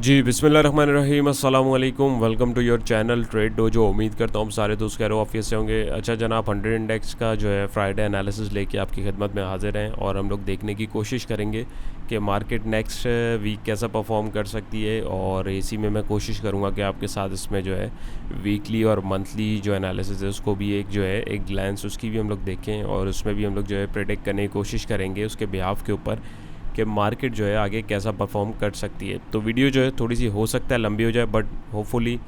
जी बिस्मिल्लाहिर्रहमानिर्रहीम अस्सलाम वालेकुम। Welcome to your channel trade dojo. उम्मीद करता हूँ सारे दोस्त कह रहे हो ऑफिस से होंगे। अच्छा जनाब, 100 इंडेक्स का जो है फ्राइडे एनालिसिस लेके आपकी खिदमत में हाजिर हैं और हम लोग देखने की कोशिश करेंगे कि मार्केट नेक्स्ट वीक कैसा परफॉर्म कर सकती है, और इसी में मैं कोशिश करूँगा कि आपके साथ इसमें जो है वीकली और मंथली जो एनालिसिस है उसको भी एक जो है एक ग्लैंस उसकी भी हम लोग देखें, और उसमें भी हम लोग जो है प्रेडिक्ट करने की कोशिश करेंगे उसके बिहाफ के ऊपर कि मार्केट जो है आगे कैसा परफॉर्म कर सकती है। तो वीडियो जो है थोड़ी सी हो सकता है लंबी हो जाए, बट होपफुली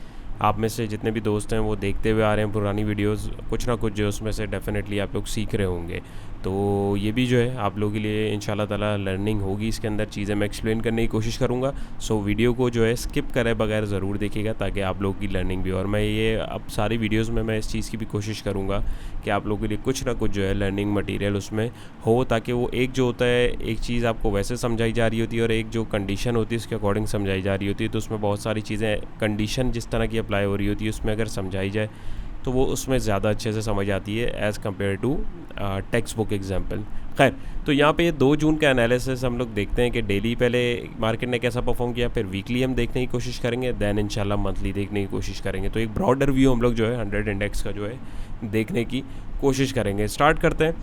आप में से जितने भी दोस्त हैं वो देखते हुए आ रहे हैं पुरानी वीडियोस, कुछ ना कुछ जो उसमें से डेफिनेटली आप लोग सीख रहे होंगे। तो ये भी जो है आप लोगों के लिए इंशाल्लाह ताला लर्निंग होगी। इसके अंदर चीज़ें मैं एक्सप्लेन करने की कोशिश करूँगा। सो वीडियो को जो है स्किप करे बगैर ज़रूर देखिएगा ताकि आप लोगों की लर्निंग भी। और मैं ये अब सारी वीडियोस में मैं इस चीज़ की भी कोशिश करूँगा कि आप लोगों के लिए कुछ ना कुछ जो है लर्निंग मटेरियल उसमें हो, ताकि वो एक जो होता है एक चीज़ आपको वैसे समझाई जा रही होती है और एक जो कंडीशन होती है उसके अकॉर्डिंग समझाई जा रही होती है। तो उसमें बहुत सारी चीज़ें कंडीशन जिस तरह की अप्लाई हो रही होती है उसमें अगर समझाई जाए तो वो उसमें ज़्यादा अच्छे से समझ आती है as compared to textbook example. खैर, तो यहाँ पे 2 जून का एनालिसिस हम लोग देखते हैं कि डेली पहले मार्केट ने कैसा परफॉर्म किया, फिर वीकली हम देखने की कोशिश करेंगे, देन इंशाल्लाह मंथली देखने की कोशिश करेंगे। तो एक ब्रॉडर व्यू हम लोग जो है 100 इंडेक्स का जो है देखने की कोशिश करेंगे। स्टार्ट करते हैं।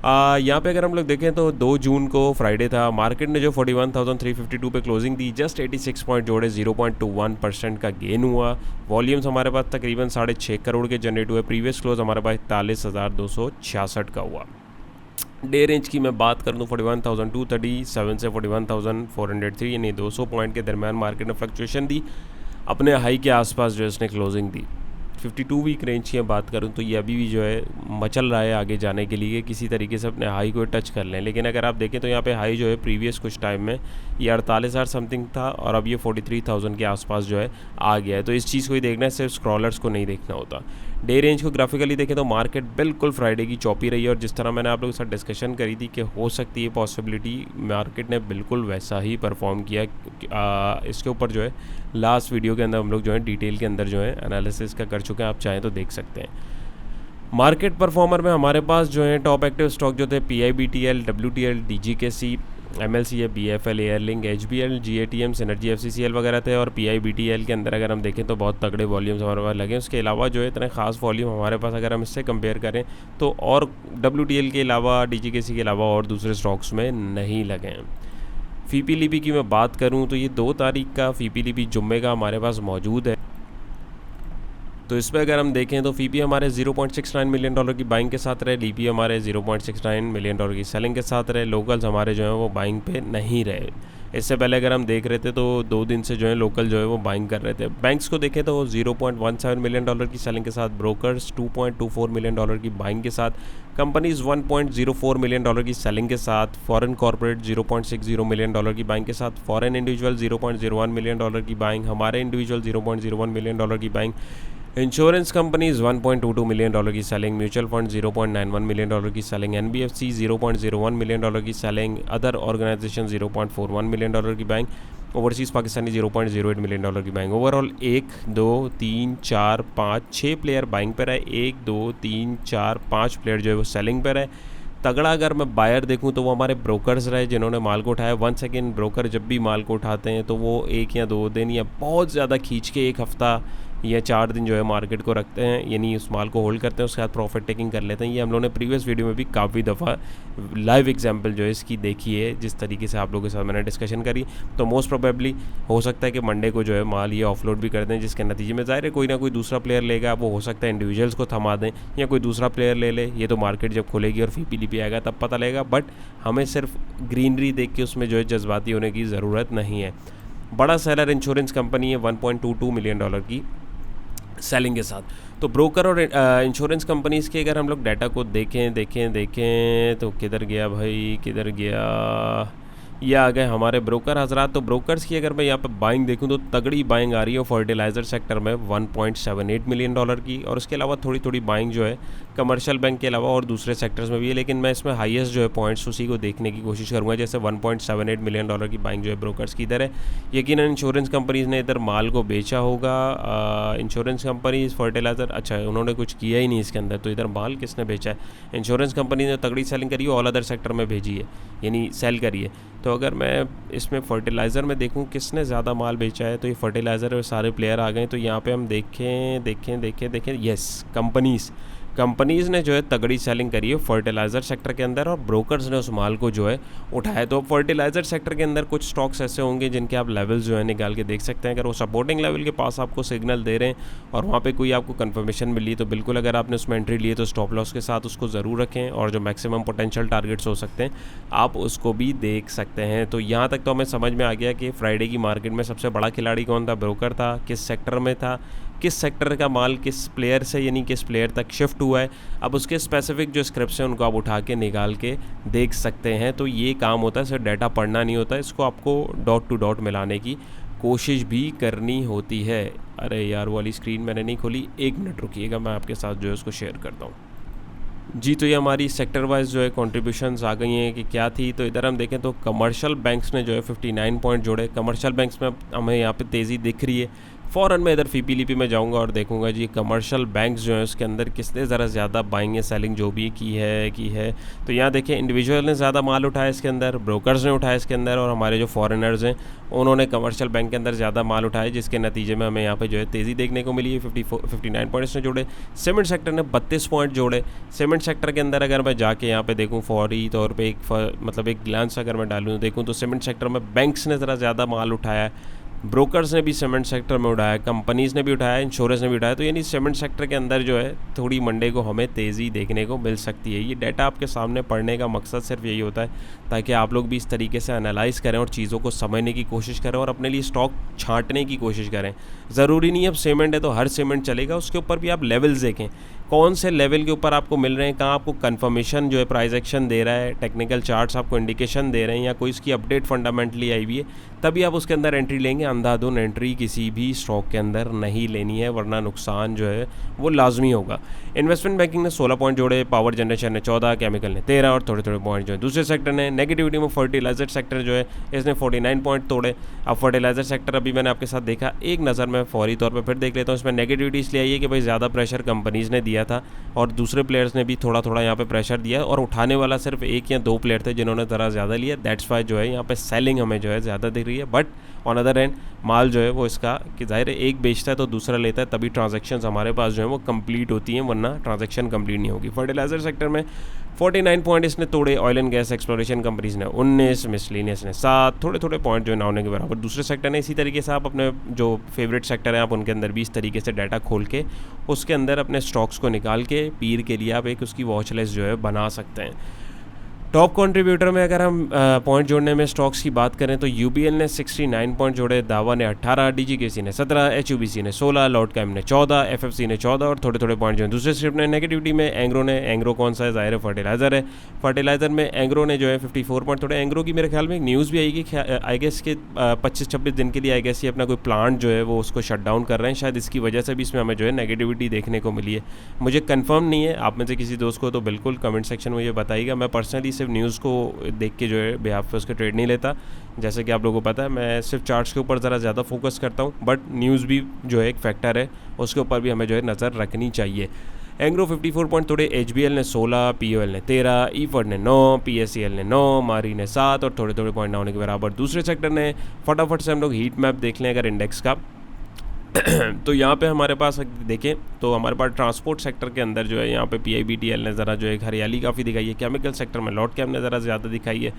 यहाँ पे अगर हम लोग देखें तो 2 जून को फ्राइडे था। मार्केट ने जो 41,352 पे क्लोजिंग दी, जस्ट 86 पॉइंट जोड़े, 0.21% का गेन हुआ। वॉल्यूम्स हमारे पास तकरीबन 6.5 करोड़ के जनरेट हुए। प्रीवियस क्लोज हमारे पास 41,266 का हुआ। डे रेंज की मैं बात कर दूँ 41,237 से 41,403, यानी 200 पॉइंट के दरमियान मार्केट ने फ्लक्चुएशन दी। अपने हाई के आसपास जो है इसने क्लोजिंग दी। 52 वीक रेंज की बात करूं तो ये अभी भी जो है मचल रहा है आगे जाने के लिए, किसी तरीके से अपने हाई को टच कर लें। लेकिन अगर आप देखें तो यहाँ पे हाई जो है प्रीवियस कुछ टाइम में ये 48,000 समथिंग था और अब ये 43,000 के आसपास जो है आ गया है। तो इस चीज़ को ही देखना है, सिर्फ स्क्रॉलर्स को नहीं देखना होता। डे रेंज को ग्राफिकली देखें तो मार्केट बिल्कुल फ्राइडे की चौपी रही है, और जिस तरह मैंने आप लोगों के साथ डिस्कशन करी थी कि हो सकती है पॉसिबिलिटी, मार्केट ने बिल्कुल वैसा ही परफॉर्म किया। इसके ऊपर जो है लास्ट वीडियो के अंदर हम लोग जो है डिटेल के अंदर जो है एनालिसिस का कर चुके हैं, आप चाहें तो देख सकते हैं। मार्केट परफॉर्मर में हमारे पास जो है टॉप एक्टिव स्टॉक जो थे PIBTL, WTL, DGKC, MLCA, BFL, airlink, HBL, GATM, synergy, FCCL वगैरह थे। और PIBTL के अंदर अगर हम देखें तो बहुत तगड़े वॉल्यूम्स हमारे पास लगे। उसके अलावा जो है इतने खास वॉल्यूम हमारे पास अगर हम इससे कंपेयर करें तो और WTL के अलावा, DGKC के अलावा और दूसरे स्टॉक्स में नहीं लगे हैं। FIPLIP की मैं बात करूं तो ये 2 तारीख का FIPLIP जुम्मे का हमारे पास मौजूद है। तो इसमें अगर हम देखें तो FIPI हमारे $0.69 मिलियन की बाइंग के साथ रहे, LIPI हमारे $0.69 मिलियन की सेलिंग के साथ रहे। लोकल्स हमारे जो हैं वो बाइंग पे नहीं रहे। इससे पहले अगर हम देख रहे थे तो 2 दिन से जो है लोकल जो है वो बाइंग कर रहे थे। बैंक्स को देखें तो $0.17 मिलियन की सेलिंग के साथ, ब्रोकर्स $2.24 मिलियन की बाइंग के साथ, कंपनीज $1.04 मिलियन की सेलिंग के साथ, फॉरेन कॉर्पोरेट $0.60 मिलियन की बाइंग के साथ, फॉरेन इंडिविजुअल $0.01 मिलियन की बाइंग, हमारे इंडिविजुअल $0.01 मिलियन की बाइंग, इंश्योरेंस कंपनीज $1.22 मिलियन की सेलिंग, म्यूचुअल फंड $0.91 मिलियन की सेलिंग, NBFC $0.01 मिलियन की सेलिंग, अदर ऑर्गेनाइजेशन $0.41 मिलियन की बाइंग, ओवरसीज़ पाकिस्तानी $0.08 मिलियन की बाइंग। ओवरऑल 1 2 3 4 5 6 प्लेयर बाइंग पर है, 1 2 3 4 5 प्लेयर जो है वो सेलिंग पर है। तगड़ा अगर मैं बायर देखूं तो वो हमारे ब्रोकर्स रहे जिन्होंने माल को उठाया। 1 सेकेंड ब्रोकर जब भी माल को उठाते हैं तो वो 1 या 2 दिन या बहुत ज़्यादा खींच के 1 हफ़्ता या 4 दिन जो है मार्केट को रखते हैं, यानी उस माल को होल्ड करते हैं, उसके बाद प्रॉफिट टेकिंग कर लेते हैं। ये हम लोगों ने प्रीवियस वीडियो में भी काफ़ी दफ़ा लाइव एग्जांपल जो है इसकी देखी है, जिस तरीके से आप लोगों के साथ मैंने डिस्कशन करी। तो मोस्ट प्रोबेबली हो सकता है कि मंडे को जो है माल ये ऑफलोड भी कर दें, जिसके नतीजे में ज़ाहिर है कोई ना कोई दूसरा प्लेयर लेगा। वो हो सकता है इंडिविजुअल्स को थमा दें या कोई दूसरा प्लेयर ले ले। ये तो मार्केट जब खुलेगी और FIPLIP आएगा तब पता लगेगा। बट हमें सिर्फ ग्रीनरी देख के उसमें जो है जज्बाती होने की ज़रूरत नहीं है। बड़ा सेलर इंश्योरेंस कंपनी है $1.22 मिलियन की सेलिंग के साथ। तो ब्रोकर और इंश्योरेंस कंपनीज़ के अगर हम लोग डाटा को देखें तो किधर गया भाई, किधर गया, ये आ गए हमारे ब्रोकर हजरात। तो ब्रोकर्स की अगर मैं यहाँ पर बाइंग देखूँ तो तगड़ी बाइंग आ रही है फर्टिलाइज़र सेक्टर में $1.78 मिलियन की, और उसके अलावा थोड़ी थोड़ी बाइंग जो है कमर्शियल बैंक के अलावा और दूसरे सेक्टर्स में भी है। लेकिन मैं इसमें हाईएस्ट जो है पॉइंट्स उसी को देखने की कोशिश करूँगा। जैसे $1.78 मिलियन की बाइंग जो है ब्रोकर्स की इधर है। यकीनन इंश्योरेंस कंपनीज़ ने इधर माल को बेचा होगा। इंश्योरेंस कंपनीज फर्टिलाइज़र, अच्छा उन्होंने कुछ किया ही नहीं इसके अंदर, तो इधर माल किसने बेचा है? इंश्योरेंस कंपनी ने तगड़ी सेलिंग करी है, ऑल अदर सेक्टर में भेजी है, यानी सेल करी है। तो तो अगर मैं इसमें फर्टिलाइज़र में देखूं किसने ज़्यादा माल बेचा है, तो ये फर्टिलाइज़र और सारे प्लेयर आ गए। तो यहाँ पे हम देखें यस, कंपनीज़ ने जो है तगड़ी सेलिंग करी है फर्टिलाइज़र सेक्टर के अंदर, और ब्रोकर्स ने उस माल को जो है उठाया। तो फर्टिलाइज़र सेक्टर के अंदर कुछ स्टॉक्स ऐसे होंगे जिनके आप लेवल्स जो है निकाल के देख सकते हैं। अगर वो सपोर्टिंग लेवल के पास आपको सिग्नल दे रहे हैं और वहाँ पे कोई आपको कंफर्मेशन मिली, तो बिल्कुल अगर आपने उसमें एंट्री ली है तो स्टॉप लॉस के साथ उसको ज़रूर रखें, और जो मैक्सिमम पोटेंशियल टारगेट्स हो सकते हैं आप उसको भी देख सकते हैं। तो यहाँ तक तो हमें समझ में आ गया कि फ्राइडे की मार्केट में सबसे बड़ा खिलाड़ी कौन था, ब्रोकर था, किस सेक्टर में था, किस सेक्टर का माल किस प्लेयर से यानी किस प्लेयर तक शिफ्ट हुआ है। अब उसके स्पेसिफिक जो स्क्रिप्ट्स हैं उनको आप उठा के निकाल के देख सकते हैं। तो ये काम होता है, सिर्फ डाटा पढ़ना नहीं होता, इसको आपको डॉट टू डॉट मिलाने की कोशिश भी करनी होती है। अरे यार वो वाली स्क्रीन मैंने नहीं खोली, 1 मिनट रुकिएगा, मैं आपके साथ जो है उसको शेयर करता हूँ। जी, तो ये हमारी सेक्टर वाइज जो है कंट्रीब्यूशंस आ गई हैं कि क्या थी। तो इधर हम देखें तो कमर्शियल बैंक्स ने जो है 59 पॉइंट जोड़े। कमर्शियल बैंक्स में हमें यहाँ पे तेज़ी दिख रही है। फ़ौरन मैं इधर फीपीलीपी में जाऊंगा और देखूंगा जी कमर्शियल बैंक्स जो है उसके अंदर किसने ज़रा ज़्यादा बाइंग या सेलिंग जो भी की है। तो यहाँ देखिए इंडिविजुअल ने ज़्यादा माल उठाया इसके अंदर, ब्रोकर्स ने उठाया इसके अंदर, और हमारे जो फॉरेनर्स हैं उन्होंने कमर्शियल बैंक के अंदर ज़्यादा माल उठाया, जिसके नतीजे में हमें यहाँ पे जो है तेज़ी देखने को मिली है। 59 पॉइंट्स ने जोड़े। सीमेंट सेक्टर ने 32 पॉइंट जोड़े। सीमेंट सेक्टर के अंदर अगर मैं जाके यहाँ पे देखूँ फौरी तौर पे एक ग्लांस अगर मैं डालूँ देखूँ तो सीमेंट सेक्टर में बैंक्स ने ज़रा ज़्यादा माल उठाया है, ब्रोकर्स ने भी सीमेंट सेक्टर में उठाया, कंपनीज़ ने भी उठाया, इंश्योरेंस ने भी उठाया। तो यानी सीमेंट सेक्टर के अंदर जो है थोड़ी मंडे को हमें तेज़ी देखने को मिल सकती है। ये डाटा आपके सामने पढ़ने का मकसद सिर्फ यही होता है ताकि आप लोग भी इस तरीके से एनालाइज़ करें और चीज़ों को समझने की कोशिश करें और अपने लिए स्टॉक छांटने की कोशिश करें। ज़रूरी नहीं है अब सीमेंट है तो हर सीमेंट चलेगा, उसके ऊपर भी आप लेवल्स देखें, कौन से लेवल के ऊपर आपको मिल रहे हैं, कहाँ आपको कंफर्मेशन जो है प्राइस एक्शन दे रहा है, टेक्निकल चार्ट्स आपको इंडिकेशन दे रहे हैं या कोई इसकी अपडेट फंडामेंटली आई हुई है, तभी आप उसके अंदर एंट्री लेंगे। अंधाधुन एंट्री किसी भी स्टॉक के अंदर नहीं लेनी है, वरना नुकसान जो है वो लाजमी होगा। इन्वेस्टमेंट बैंकिंग ने 16 पॉइंट जोड़े, पावर जनरेशन ने 14, केमिकल ने 13 और थोड़े थोड़े पॉइंट जो है दूसरे सेक्टर ने। नेगेटिविटी में फर्टिलाइजर सेक्टर जो है इसने 49 पॉइंट तोड़े। अब फर्टिलाइजर सेक्टर अभी मैंने आपके साथ देखा, एक नज़र में फौरी तौर पर फिर देख लेता हूँ। इसमें नेगेटिविटी इसलिए आई है कि भाई ज़्यादा प्रेशर कंपनीज़ ने दिया था और दूसरे प्लेयर्स ने भी थोड़ा थोड़ा यहाँ पे प्रेशर दिया, और उठाने वाला सिर्फ 1 या 2 प्लेयर थे जिन्होंने ज़रा ज़्यादा लिया। दैट्स वाई जो है यहाँ पे सेलिंग हमें जो है ज़्यादा दिख रही है। बट ऑन अदर एंड माल जो है वो इसका कि जाहिर है एक बेचता है तो दूसरा लेता है, तभी ट्रांजैक्शंस हमारे पास जो है वो कंप्लीट होती हैं, वरना ट्रांजैक्शन कंप्लीट नहीं होगी। फर्टिलाइजर सेक्टर में 49 पॉइंट इसने तोड़े। Oil and gas exploration companies ने 19, मिसलिनियस ने 7, थोड़े थोड़े पॉइंट जो है ना होने के बराबर। दूसरे सेक्टर ने इसी तरीके से आप अपने जो फेवरेट सेक्टर हैं आप उनके अंदर भी इस तरीके से डाटा खोल के उसके अंदर अपने स्टॉक्स को निकाल के पीर के लिए आप एक उसकी वॉच लिस्ट जो है बना सकते हैं। टॉप कंट्रीब्यूटर में अगर हम पॉइंट जोड़ने में स्टॉक्स की बात करें तो यूबीएल ने 69 पॉइंट जोड़े, दावा ने 18, डीजीकेसी ने 17, एचयूबीसी ने 16, लॉर्ड कैम ने 14, एफएफसी ने 14 और थोड़े थोड़े पॉइंट जो है दूसरे स्क्रिप्ट ने। नेगेटिविटी में एंग्रो कौन सा है, जाहिर है फर्टिलाइजर है। फर्टिलाइजर में एंग्रो ने जो है 54 पॉइंट तोड़े। एंग्रो की मेरे ख्याल में एक न्यूज़ भी आएगी आई गेस के 25-26 दिन के लिए आई गेस ये अपना कोई प्लांट जो है वो उसको शट डाउन कर रहे हैं, शायद इसकी वजह से भी इसमें हमें जो है नेगेटिविटी देखने को मिली है। मुझे कंफर्म नहीं है, आप में से किसी दोस्त को तो बिल्कुल कमेंट सेक्शन में ये बताइएगा। मैं पर्सनली सिर्फ न्यूज़ को देख के जो है बिहाफ पे उसके ट्रेड नहीं लेता, जैसे कि आप लोगों को पता है मैं सिर्फ चार्ट्स के ऊपर ज़रा ज़्यादा फोकस करता हूँ, बट न्यूज़ भी जो है एक फैक्टर है, उसके ऊपर भी हमें जो है नज़र रखनी चाहिए। एंग्रो 54 पॉइंट तोड़े, एचबीएल ने 16, पीओएल ने 13, ईफर्ड ने 9, पीएससीएल ने 9, मारी ने 7 और थोड़े थोड़े पॉइंट ना होने के बराबर। दूसरे सेक्टर ने फटाफट से हम लोग हीट मैप देख लें अगर इंडेक्स का तो यहाँ पे हमारे पास देखें तो हमारे पास ट्रांसपोर्ट सेक्टर के अंदर जो है यहाँ पे पीआईबीटीएल ने ज़रा जो है हरियाली काफ़ी दिखाई है। केमिकल सेक्टर में लॉर्ड कैम ने ज़रा ज़्यादा दिखाई है।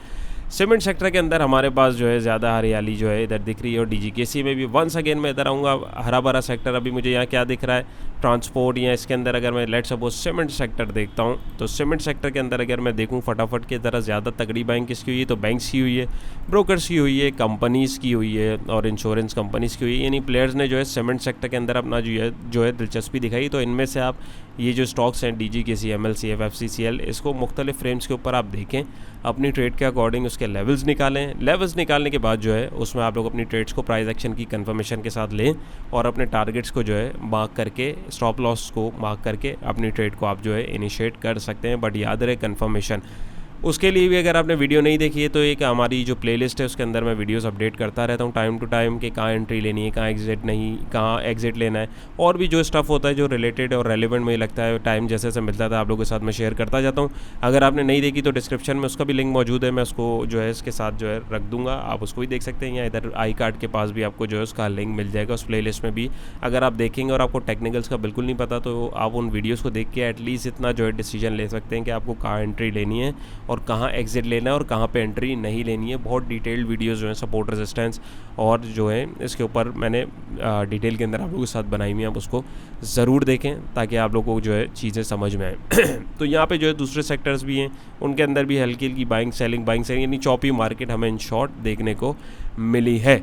सीमेंट सेक्टर के अंदर हमारे पास जो है ज़्यादा हरियाली जो है इधर दिख रही है, और डीजीकेसी में भी वंस अगेन मैं इधर आऊँगा हरा भरा सेक्टर। अभी मुझे यहाँ क्या दिख रहा है, ट्रांसपोर्ट, या इसके अंदर अगर मैं लेट सपोज सीमेंट सेक्टर देखता हूँ तो सीमेंट सेक्टर के अंदर अगर मैं देखूँ फटाफट के ज़रा ज़्यादा तगड़ी बाइंग किसकी हुई है, तो बैंक्स की हुई है, ब्रोकर्स की हुई है, कंपनीज़ की हुई है और इंश्योरेंस कंपनीज़ की हुई है। यानी प्लेयर्स ने जो है सीमेंट सेक्टर के अंदर अपना जो है दिलचस्पी दिखाई। तो इनमें से आप ये जो स्टॉक्स हैं डीजीकेसी, एमएलसी, एफएफसीसीएल, इसको मुख्तलिफ फ्रेम्स के ऊपर आप देखें, अपनी ट्रेड के अकॉर्डिंग उसके लेवल्स निकालें। लेवल्स निकालने के बाद जो है उसमें आप लोग अपनी ट्रेड्स को प्राइस एक्शन की कंफर्मेशन के साथ लें और अपने टारगेट्स को जो है मार्क करके, स्टॉप लॉस को मार्क करके अपनी ट्रेड को आप जो है इनिशिएट कर सकते हैं। बट याद रहे कंफर्मेशन, उसके लिए भी अगर आपने वीडियो नहीं देखी है तो एक हमारी जो प्लेलिस्ट है उसके अंदर मैं वीडियोस अपडेट करता रहता हूँ टाइम टू टाइम कि कहाँ एंट्री लेनी है, कहाँ एग्जिट नहीं, कहाँ एग्जिट लेना है, और भी जो स्टफ़ होता है जो रिलेटेड और रेलिवेंट मुझे लगता है टाइम जैसे से मिलता था आप लोगों के साथ मैं शेयर करता जाता हूँ। अगर आपने नहीं देखी तो डिस्क्रिप्शन में उसका भी लिंक मौजूद है, मैं उसको जो है इसके साथ जो है रख दूँगा, आप उसको भी देख सकते हैं, या इधर आई कार्ड के पास भी आपको जो है उसका लिंक मिल जाएगा उस प्लेलिस्ट में भी। अगर आप देखेंगे और आपको टेक्निकल्स का बिल्कुल नहीं पता तो आप उन वीडियोज़ को देख के एटलीस्ट इतना जो है डिसीजन ले सकते हैं कि आपको कहाँ एंट्री लेनी है और कहाँ एग्जिट लेना है और कहाँ पे एंट्री नहीं लेनी है। बहुत डिटेल्ड वीडियोस जो हैं सपोर्ट रेजिस्टेंस और जो है इसके ऊपर मैंने डिटेल के अंदर आप लोगों के साथ बनाई हुई है, आप उसको ज़रूर देखें ताकि आप लोगों को जो है चीज़ें समझ में आए। तो यहाँ पे जो है दूसरे सेक्टर्स भी हैं, उनके अंदर भी हल्की हल्की बाइंग सेलिंग यानी चॉपी मार्केट हमें इन शॉर्ट देखने को मिली है।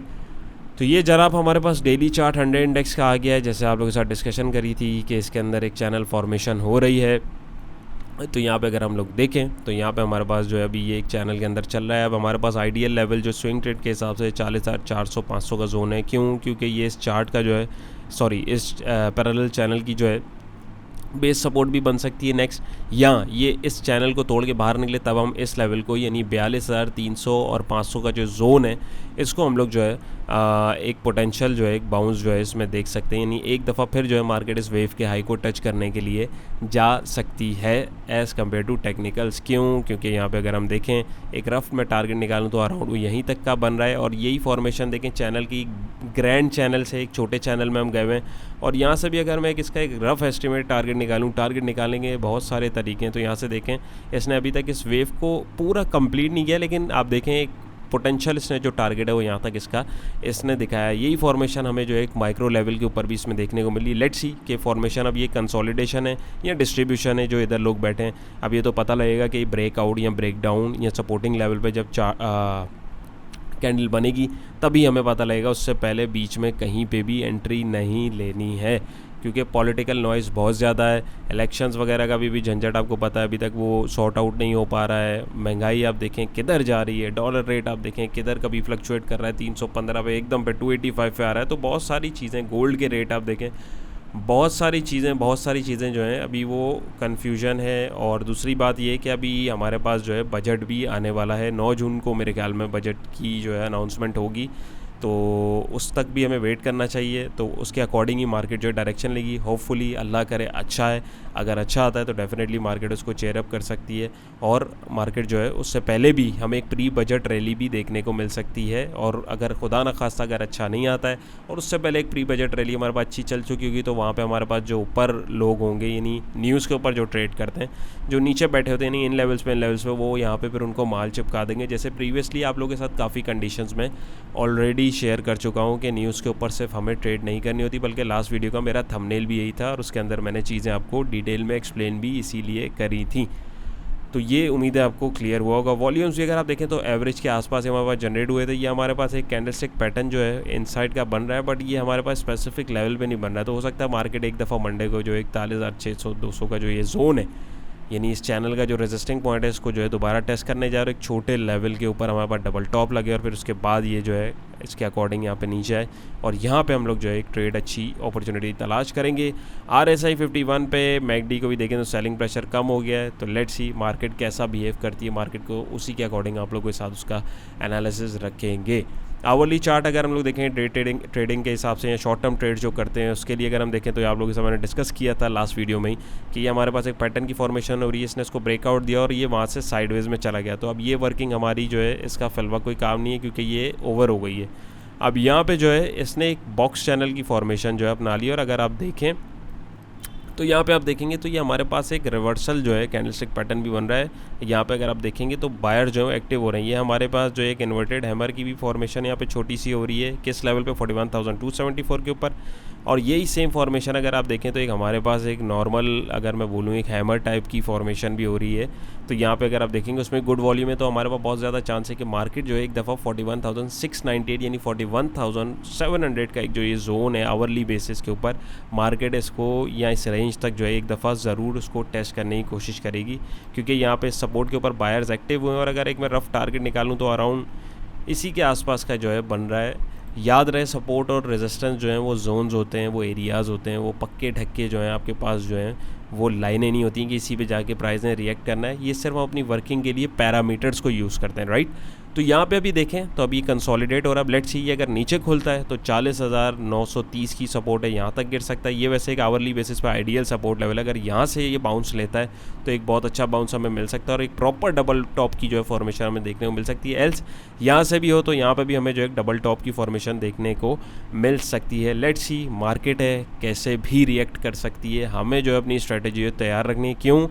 तो ये जनाब हमारे पास डेली चार्ट 100 इंडेक्स का आ गया है, जैसे आप लोगों के साथ डिस्कशन करी थी कि इसके अंदर एक चैनल फॉर्मेशन हो रही है। तो यहाँ पे अगर हम लोग देखें तो यहाँ पे हमारे पास जो है अभी ये एक चैनल के अंदर चल रहा है। अब हमारे पास आइडियल लेवल जो स्विंग ट्रेड के हिसाब से 40,400-500 का जोन है। क्योंकि ये इस चार्ट का जो है इस पैरेलल चैनल की जो है बेस सपोर्ट भी बन सकती है नेक्स्ट, या ये इस चैनल को तोड़ के बाहर निकले तब हम इस लेवल को यानी 42,300 और 500 का जो जोन है इसको हम लोग जो है एक पोटेंशियल जो है एक बाउंस जो है इसमें देख सकते हैं। यानी एक दफ़ा फिर जो है मार्केट इस वेव के हाई को टच करने के लिए जा सकती है एज़ कम्पेयर टू टेक्निकल्स। क्योंकि यहाँ पे अगर हम देखें एक रफ में टारगेट निकालूँ तो अराउंड वो यहीं तक का बन रहा है, और यही फॉर्मेशन देखें चैनल की ग्रैंड चैनल से एक छोटे चैनल में हम गए हुए हैं। और यहाँ से भी अगर मैं इसका एक रफ एस्टिमेट टारगेट निकालेंगे बहुत सारे तरीके हैं। तो यहाँ से देखें इसने अभी तक इस वेव को पूरा कंप्लीट नहीं किया, लेकिन आप देखें एक पोटेंशियल इसने जो टारगेट है वो यहाँ तक इसने दिखाया। यही फॉर्मेशन हमें जो है एक माइक्रो लेवल के ऊपर भी इसमें देखने को मिली। लेट्स सी कि फॉर्मेशन अब ये कंसोलिडेशन है या डिस्ट्रीब्यूशन है जो इधर लोग बैठे हैं। अब ये तो पता लगेगा कि ब्रेकआउट या ब्रेकडाउन या सपोर्टिंग लेवल पे जब कैंडल बनेगी तभी हमें पता लगेगा, उससे पहले बीच में कहीं पे भी एंट्री नहीं लेनी है, क्योंकि पॉलिटिकल नॉइज़ बहुत ज़्यादा है। इलेक्शंस वगैरह का भी झंझट आपको पता है, अभी तक वो सॉर्ट आउट नहीं हो पा रहा है। महंगाई आप देखें किधर जा रही है, डॉलर रेट आप देखें किधर कभी फ्लक्चुएट कर रहा है 315 पे एकदम पे 285 पे आ रहा है। तो बहुत सारी चीज़ें, गोल्ड के रेट आप देखें, बहुत सारी चीज़ें जो हैं अभी वो कन्फ्यूजन है। और दूसरी बात ये कि अभी हमारे पास जो है बजट भी आने वाला है 9 जून को मेरे ख्याल में बजट की जो है अनाउंसमेंट होगी, तो उस तक भी हमें वेट करना चाहिए। तो उसके अकॉर्डिंग ही मार्केट जो है डायरेक्शन लेगी। होपफुली अल्लाह करे अच्छा है, अगर अच्छा आता है तो डेफिनेटली मार्केट उसको चेयर अप कर सकती है, और मार्केट जो है उससे पहले भी हमें एक प्री बजट रैली भी देखने को मिल सकती है। और अगर खुदा न खास्ता अगर अच्छा नहीं आता है और उससे पहले एक प्री बजट रैली हमारे पास अच्छी चल चुकी होगी, तो वहाँ पर हमारे पास जो ऊपर लोग होंगे यानी न्यूज़ के ऊपर जो ट्रेड करते हैं, जो नीचे बैठे होते हैं यानी इन लेवल्स पे वो यहाँ पर फिर उनको माल चिपका देंगे। जैसे प्रीवियसली आप लोगों के साथ काफ़ी कंडीशंस में ऑलरेडी शेयर कर चुका हूँ कि न्यूज़ के ऊपर सिर्फ हमें ट्रेड नहीं करनी होती, बल्कि लास्ट वीडियो का मेरा थंबनेल भी यही था और उसके अंदर मैंने चीज़ें आपको डिटेल में एक्सप्लेन भी इसीलिए करी थी। तो ये उम्मीद है आपको क्लियर हुआ होगा। वॉल्यूम्स भी अगर आप देखें तो एवरेज के आसपास हमारे पास जनरेट हुए थे। ये हमारे पास एक कैंडलस्टिक पैटर्न जो है इनसाइड का बन रहा है, बट ये हमारे पास स्पेसिफिक लेवल पे नहीं बन रहा है। तो हो सकता है मार्केट एक दफ़ा मंडे को जो 41,600-200 का जो ये जोन है यानी इस चैनल का जो रेजिस्टिंग पॉइंट है इसको जो है दोबारा टेस्ट करने जा रहे हैं। एक छोटे लेवल के ऊपर हमारे पास डबल टॉप लगे और फिर उसके बाद ये जो है इसके अकॉर्डिंग यहाँ पे नीचे आए, और यहाँ पे हम लोग जो है एक ट्रेड अच्छी अपॉर्चुनिटी तलाश करेंगे। RSI 51 पे मैकडी को भी देखें तो सेलिंग प्रेशर कम हो गया है। तो लेट्स सी मार्केट कैसा बिहेव करती है, मार्केट को उसी के अकॉर्डिंग आप लोग के साथ उसका एनालिसिस रखेंगे। आवरली चार्ट अगर हम लोग देखें ट्रेडिंग के हिसाब से या शॉर्ट टर्म ट्रेड जो करते हैं उसके लिए अगर हम देखें तो आप लोगों से मैंने डिस्कस किया था लास्ट वीडियो में ही कि ये हमारे पास एक पैटर्न की फॉर्मेशन हो रही है, इसने इसको ब्रेकआउट दिया और ये वहाँ से साइडवेज में चला गया। तो अब ये वर्किंग हमारी जो है इसका फिलवा कोई काम नहीं है क्योंकि ये ओवर हो गई है। अब यहाँ पे जो है इसने एक बॉक्स चैनल की फॉर्मेशन जो है अपना ली, और अगर आप देखें तो यहाँ पे आप देखेंगे तो ये हमारे पास एक रिवर्सल जो है कैंडलस्टिक पैटर्न भी बन रहा है। यहाँ पे अगर आप देखेंगे तो बायर जो है एक्टिव हो रही है। हमारे पास जो एक इन्वर्टेड हैमर की भी फॉर्मेशन यहाँ पे छोटी सी हो रही है, किस लेवल पे 41,274 के ऊपर। और यही सेम फॉर्मेशन अगर आप देखें तो एक हमारे पास एक नॉर्मल अगर मैं बोलूँ एक हैमर टाइप की फॉर्मेशन भी हो रही है। तो यहाँ पे अगर आप देखेंगे उसमें गुड वॉल्यूम है, तो हमारे पास बहुत ज़्यादा चांस है कि मार्केट जो है एक दफ़ा 41,698 यानी 41,700 का एक जो ये जोन है आवरली बेसिस के ऊपर मार्केट इसको या इस रेंज तक जो है एक दफ़ा ज़रूर उसको टेस्ट करने की कोशिश करेगी, क्योंकि यहाँ पे सपोर्ट के ऊपर बायर्स एक्टिव हुए हैं। और अगर एक मैं रफ टारगेट निकालूँ तो अराउंड इसी के आसपास का जो है बन रहा है याद रहे सपोर्ट और रेजिस्टेंस जो हैं वो जोन्स होते हैं, वो एरियाज़ होते हैं, वो पक्के ढक्के जो हैं आपके पास जो हैं वो लाइनें नहीं होती कि इसी पे जाके प्राइस ने रिएक्ट करना है। ये सिर्फ हम अपनी वर्किंग के लिए पैरामीटर्स को यूज़ करते हैं, राइट। तो यहाँ पे अभी देखें तो अभी कंसोलिडेट हो रहा है। अब लेट्स सी ये अगर नीचे खुलता है तो 40,930 की सपोर्ट है, यहाँ तक गिर सकता है। ये वैसे एक आवर्ली बेसिस पे आइडियल सपोर्ट लेवल है। अगर यहाँ से ये बाउंस लेता है तो एक बहुत अच्छा बाउंस हमें मिल सकता है और एक प्रॉपर डबल टॉप की जो है फॉर्मेशन हमें देखने को मिल सकती है। एल्स यहाँ से भी हो तो यहाँ पर भी हमें जो एक डबल टॉप की फॉर्मेशन देखने को मिल सकती है। लेट्स सी मार्केट है कैसे भी रिएक्ट कर सकती है, हमें जो है अपनी स्ट्रेटेजी तैयार रखनी है। क्यों?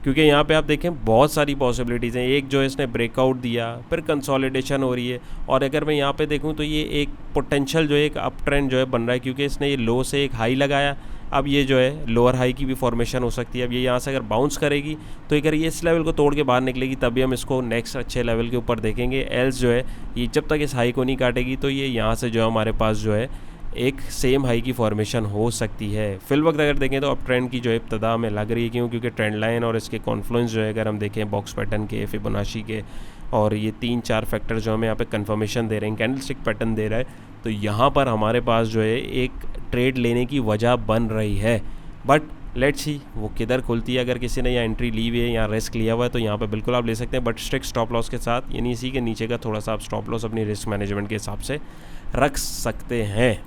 क्योंकि यहाँ पे आप देखें बहुत सारी पॉसिबिलिटीज़ हैं। एक जो है इसने ब्रेकआउट दिया, फिर कंसोलिडेशन हो रही है, और अगर मैं यहाँ पे देखूँ तो ये एक पोटेंशियल जो है एक अप ट्रेंड जो है बन रहा है, क्योंकि इसने ये लो से एक हाई लगाया। अब ये जो है लोअर हाई की भी फॉर्मेशन हो सकती है। अब ये यहाँ से अगर बाउंस करेगी तो अगर ये इस लेवल को तोड़ के बाहर निकलेगी तभी हम इसको नेक्स्ट अच्छे लेवल के ऊपर देखेंगे। एल्स जो है ये जब तक इस हाई को नहीं काटेगी तो ये यहाँ से जो है हमारे पास जो है एक सेम हाई की फॉर्मेशन हो सकती है। फिल वक्त अगर देखें तो अब ट्रेंड की जो है इब्तदा हमें लग रही है। क्यों? क्योंकि ट्रेंड लाइन और इसके कॉन्फ्लुएंस जो है अगर हम देखें बॉक्स पैटर्न के, फिबोनाची के, और ये 3-4 फैक्टर जो हमें यहाँ पे कंफर्मेशन दे रहे हैं, कैंडलस्टिक पैटर्न दे रहा है, तो यहाँ पर हमारे पास जो है एक ट्रेड लेने की वजह बन रही है। बट लेट्स सी वो किधर खुलती है। अगर किसी ने यहाँ एंट्री ली हुई है या रिस्क लिया हुआ है तो यहाँ पे बिल्कुल आप ले सकते हैं, बट स्ट्रिक्ट स्टॉप लॉस के साथ, यानी इसी के नीचे का थोड़ा सा आप स्टॉप लॉस अपनी रिस्क मैनेजमेंट के हिसाब से रख सकते हैं।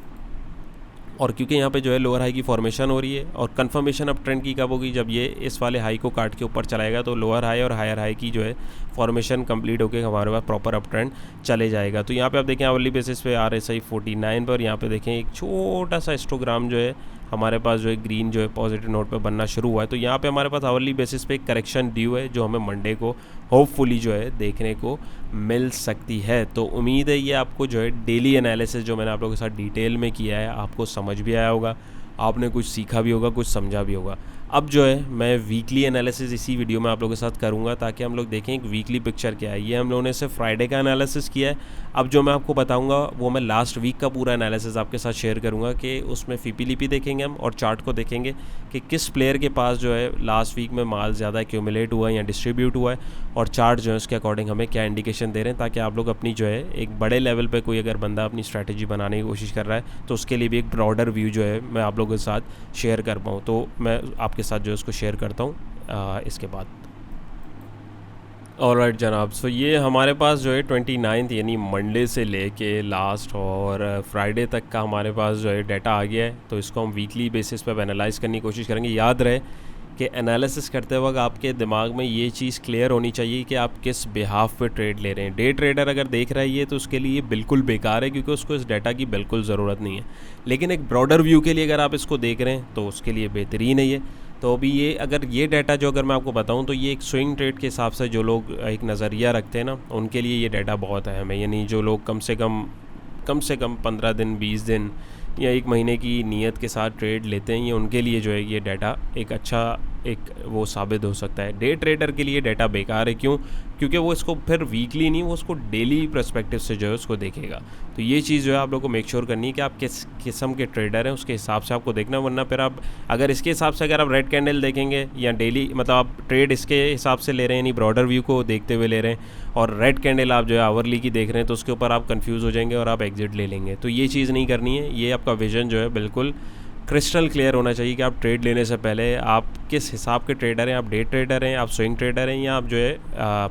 और क्योंकि यहाँ पे जो है लोअर हाई की फॉर्मेशन हो रही है और कंफर्मेशन अब ट्रेंड की कब होगी, जब ये इस वाले हाई को काट के ऊपर चलाएगा तो लोअर हाई और हायर हाई की जो है फॉर्मेशन कंप्लीट होकर हमारे पास प्रॉपर अप ट्रेंड चले जाएगा। तो यहाँ पे आप देखें आवरली बेसिस पे RSI 49 पर, यहाँ पे देखें एक छोटा सा हिस्टोग्राम जो है हमारे पास जो है ग्रीन जो है पॉजिटिव नोट पे बनना शुरू हुआ है। तो यहाँ पे हमारे पास आवरली बेसिस पे एक करेक्शन ड्यू है जो हमें मंडे को होपफुली जो है देखने को मिल सकती है। तो उम्मीद है ये आपको जो है डेली एनालिसिस जो मैंने आप लोगों के साथ डिटेल में किया है आपको समझ भी आया होगा, आपने कुछ सीखा भी होगा, कुछ समझा भी होगा। अब जो है मैं वीकली एनालिसिस इसी वीडियो में आप लोगों के साथ करूंगा ताकि हम लोग देखें एक वीकली पिक्चर क्या है। ये हम लोगों ने सिर्फ फ्राइडे का एनालिसिस किया है। अब जो मैं आपको बताऊंगा वो मैं लास्ट वीक का पूरा एनालिसिस आपके साथ शेयर करूंगा कि उसमें फीपीलीपी देखेंगे हम और चार्ट को देखेंगे कि किस प्लेयर के पास जो है लास्ट वीक में माल ज़्यादा एक्यूमुलेट हुआ है या डिस्ट्रीब्यूट हुआ है, और चार्ट जो है उसके अकॉर्डिंग हमें क्या इंडिकेशन दे रहे हैं, ताकि आप लोग अपनी जो है एक बड़े लेवल पे कोई अगर बंदा अपनी स्ट्रैटेजी बनाने की कोशिश कर रहा है तो उसके लिए भी एक ब्रॉडर व्यू जो है मैं आप लोगों के साथ शेयर कर पाऊँ। तो मैं आपके साथ जो है उसको शेयर करता हूँ इसके बाद। ऑलराइट जनाब, सो ये हमारे पास जो है 29 यानी मंडे से लेके लास्ट और फ्राइडे तक का हमारे पास जो है डाटा आ गया है। तो इसको हम वीकली बेसिस पर एनालाइज़ करने की कोशिश करेंगे। याद रहे कि एनालिसिस करते वक्त आपके दिमाग में ये चीज़ क्लियर होनी चाहिए कि आप किस बिहाफ पे ट्रेड ले रहे हैं। डे ट्रेडर अगर देख रहा है ये तो उसके लिए बिल्कुल बेकार है, क्योंकि उसको इस डाटा की बिल्कुल ज़रूरत नहीं है। लेकिन एक ब्रॉडर व्यू के लिए अगर आप इसको देख रहे हैं तो उसके लिए बेहतरीन है ये। तो अभी ये अगर ये डाटा जो अगर मैं आपको बताऊं तो ये एक स्विंग ट्रेड के हिसाब से जो लोग एक नज़रिया रखते हैं ना, उनके लिए ये डाटा बहुत अहम है। यानी जो लोग कम से कम 15 दिन 20 दिन या 1 महीने की नीयत के साथ ट्रेड लेते हैं, ये उनके लिए जो है ये डाटा एक अच्छा एक वो साबित हो सकता है। डे ट्रेडर के लिए डाटा बेकार है। क्यों? क्योंकि वो इसको फिर वीकली नहीं, वो उसको डेली पर्सपेक्टिव से जो है उसको देखेगा। तो ये चीज़ जो है आप लोग को मेक श्योर करनी है कि आप किस किस्म के ट्रेडर हैं उसके हिसाब से आपको देखना, वरना फिर आप अगर इसके हिसाब से अगर आप रेड कैंडल देखेंगे या डेली मतलब आप ट्रेड इसके हिसाब से ले रहे हैं यानी ब्रॉडर व्यू को देखते हुए ले रहे हैं और रेड कैंडल आप जो है आवरली की देख रहे हैं, तो उसके ऊपर आप कंफ्यूज हो जाएंगे और आप एग्जिट ले लेंगे। तो ये चीज़ नहीं करनी है। ये आपका विजन जो है बिल्कुल क्रिस्टल क्लियर होना चाहिए कि आप ट्रेड लेने से पहले आप किस हिसाब के ट्रेडर हैं, आप डे ट्रेडर हैं, आप स्विंग ट्रेडर हैं या आप जो है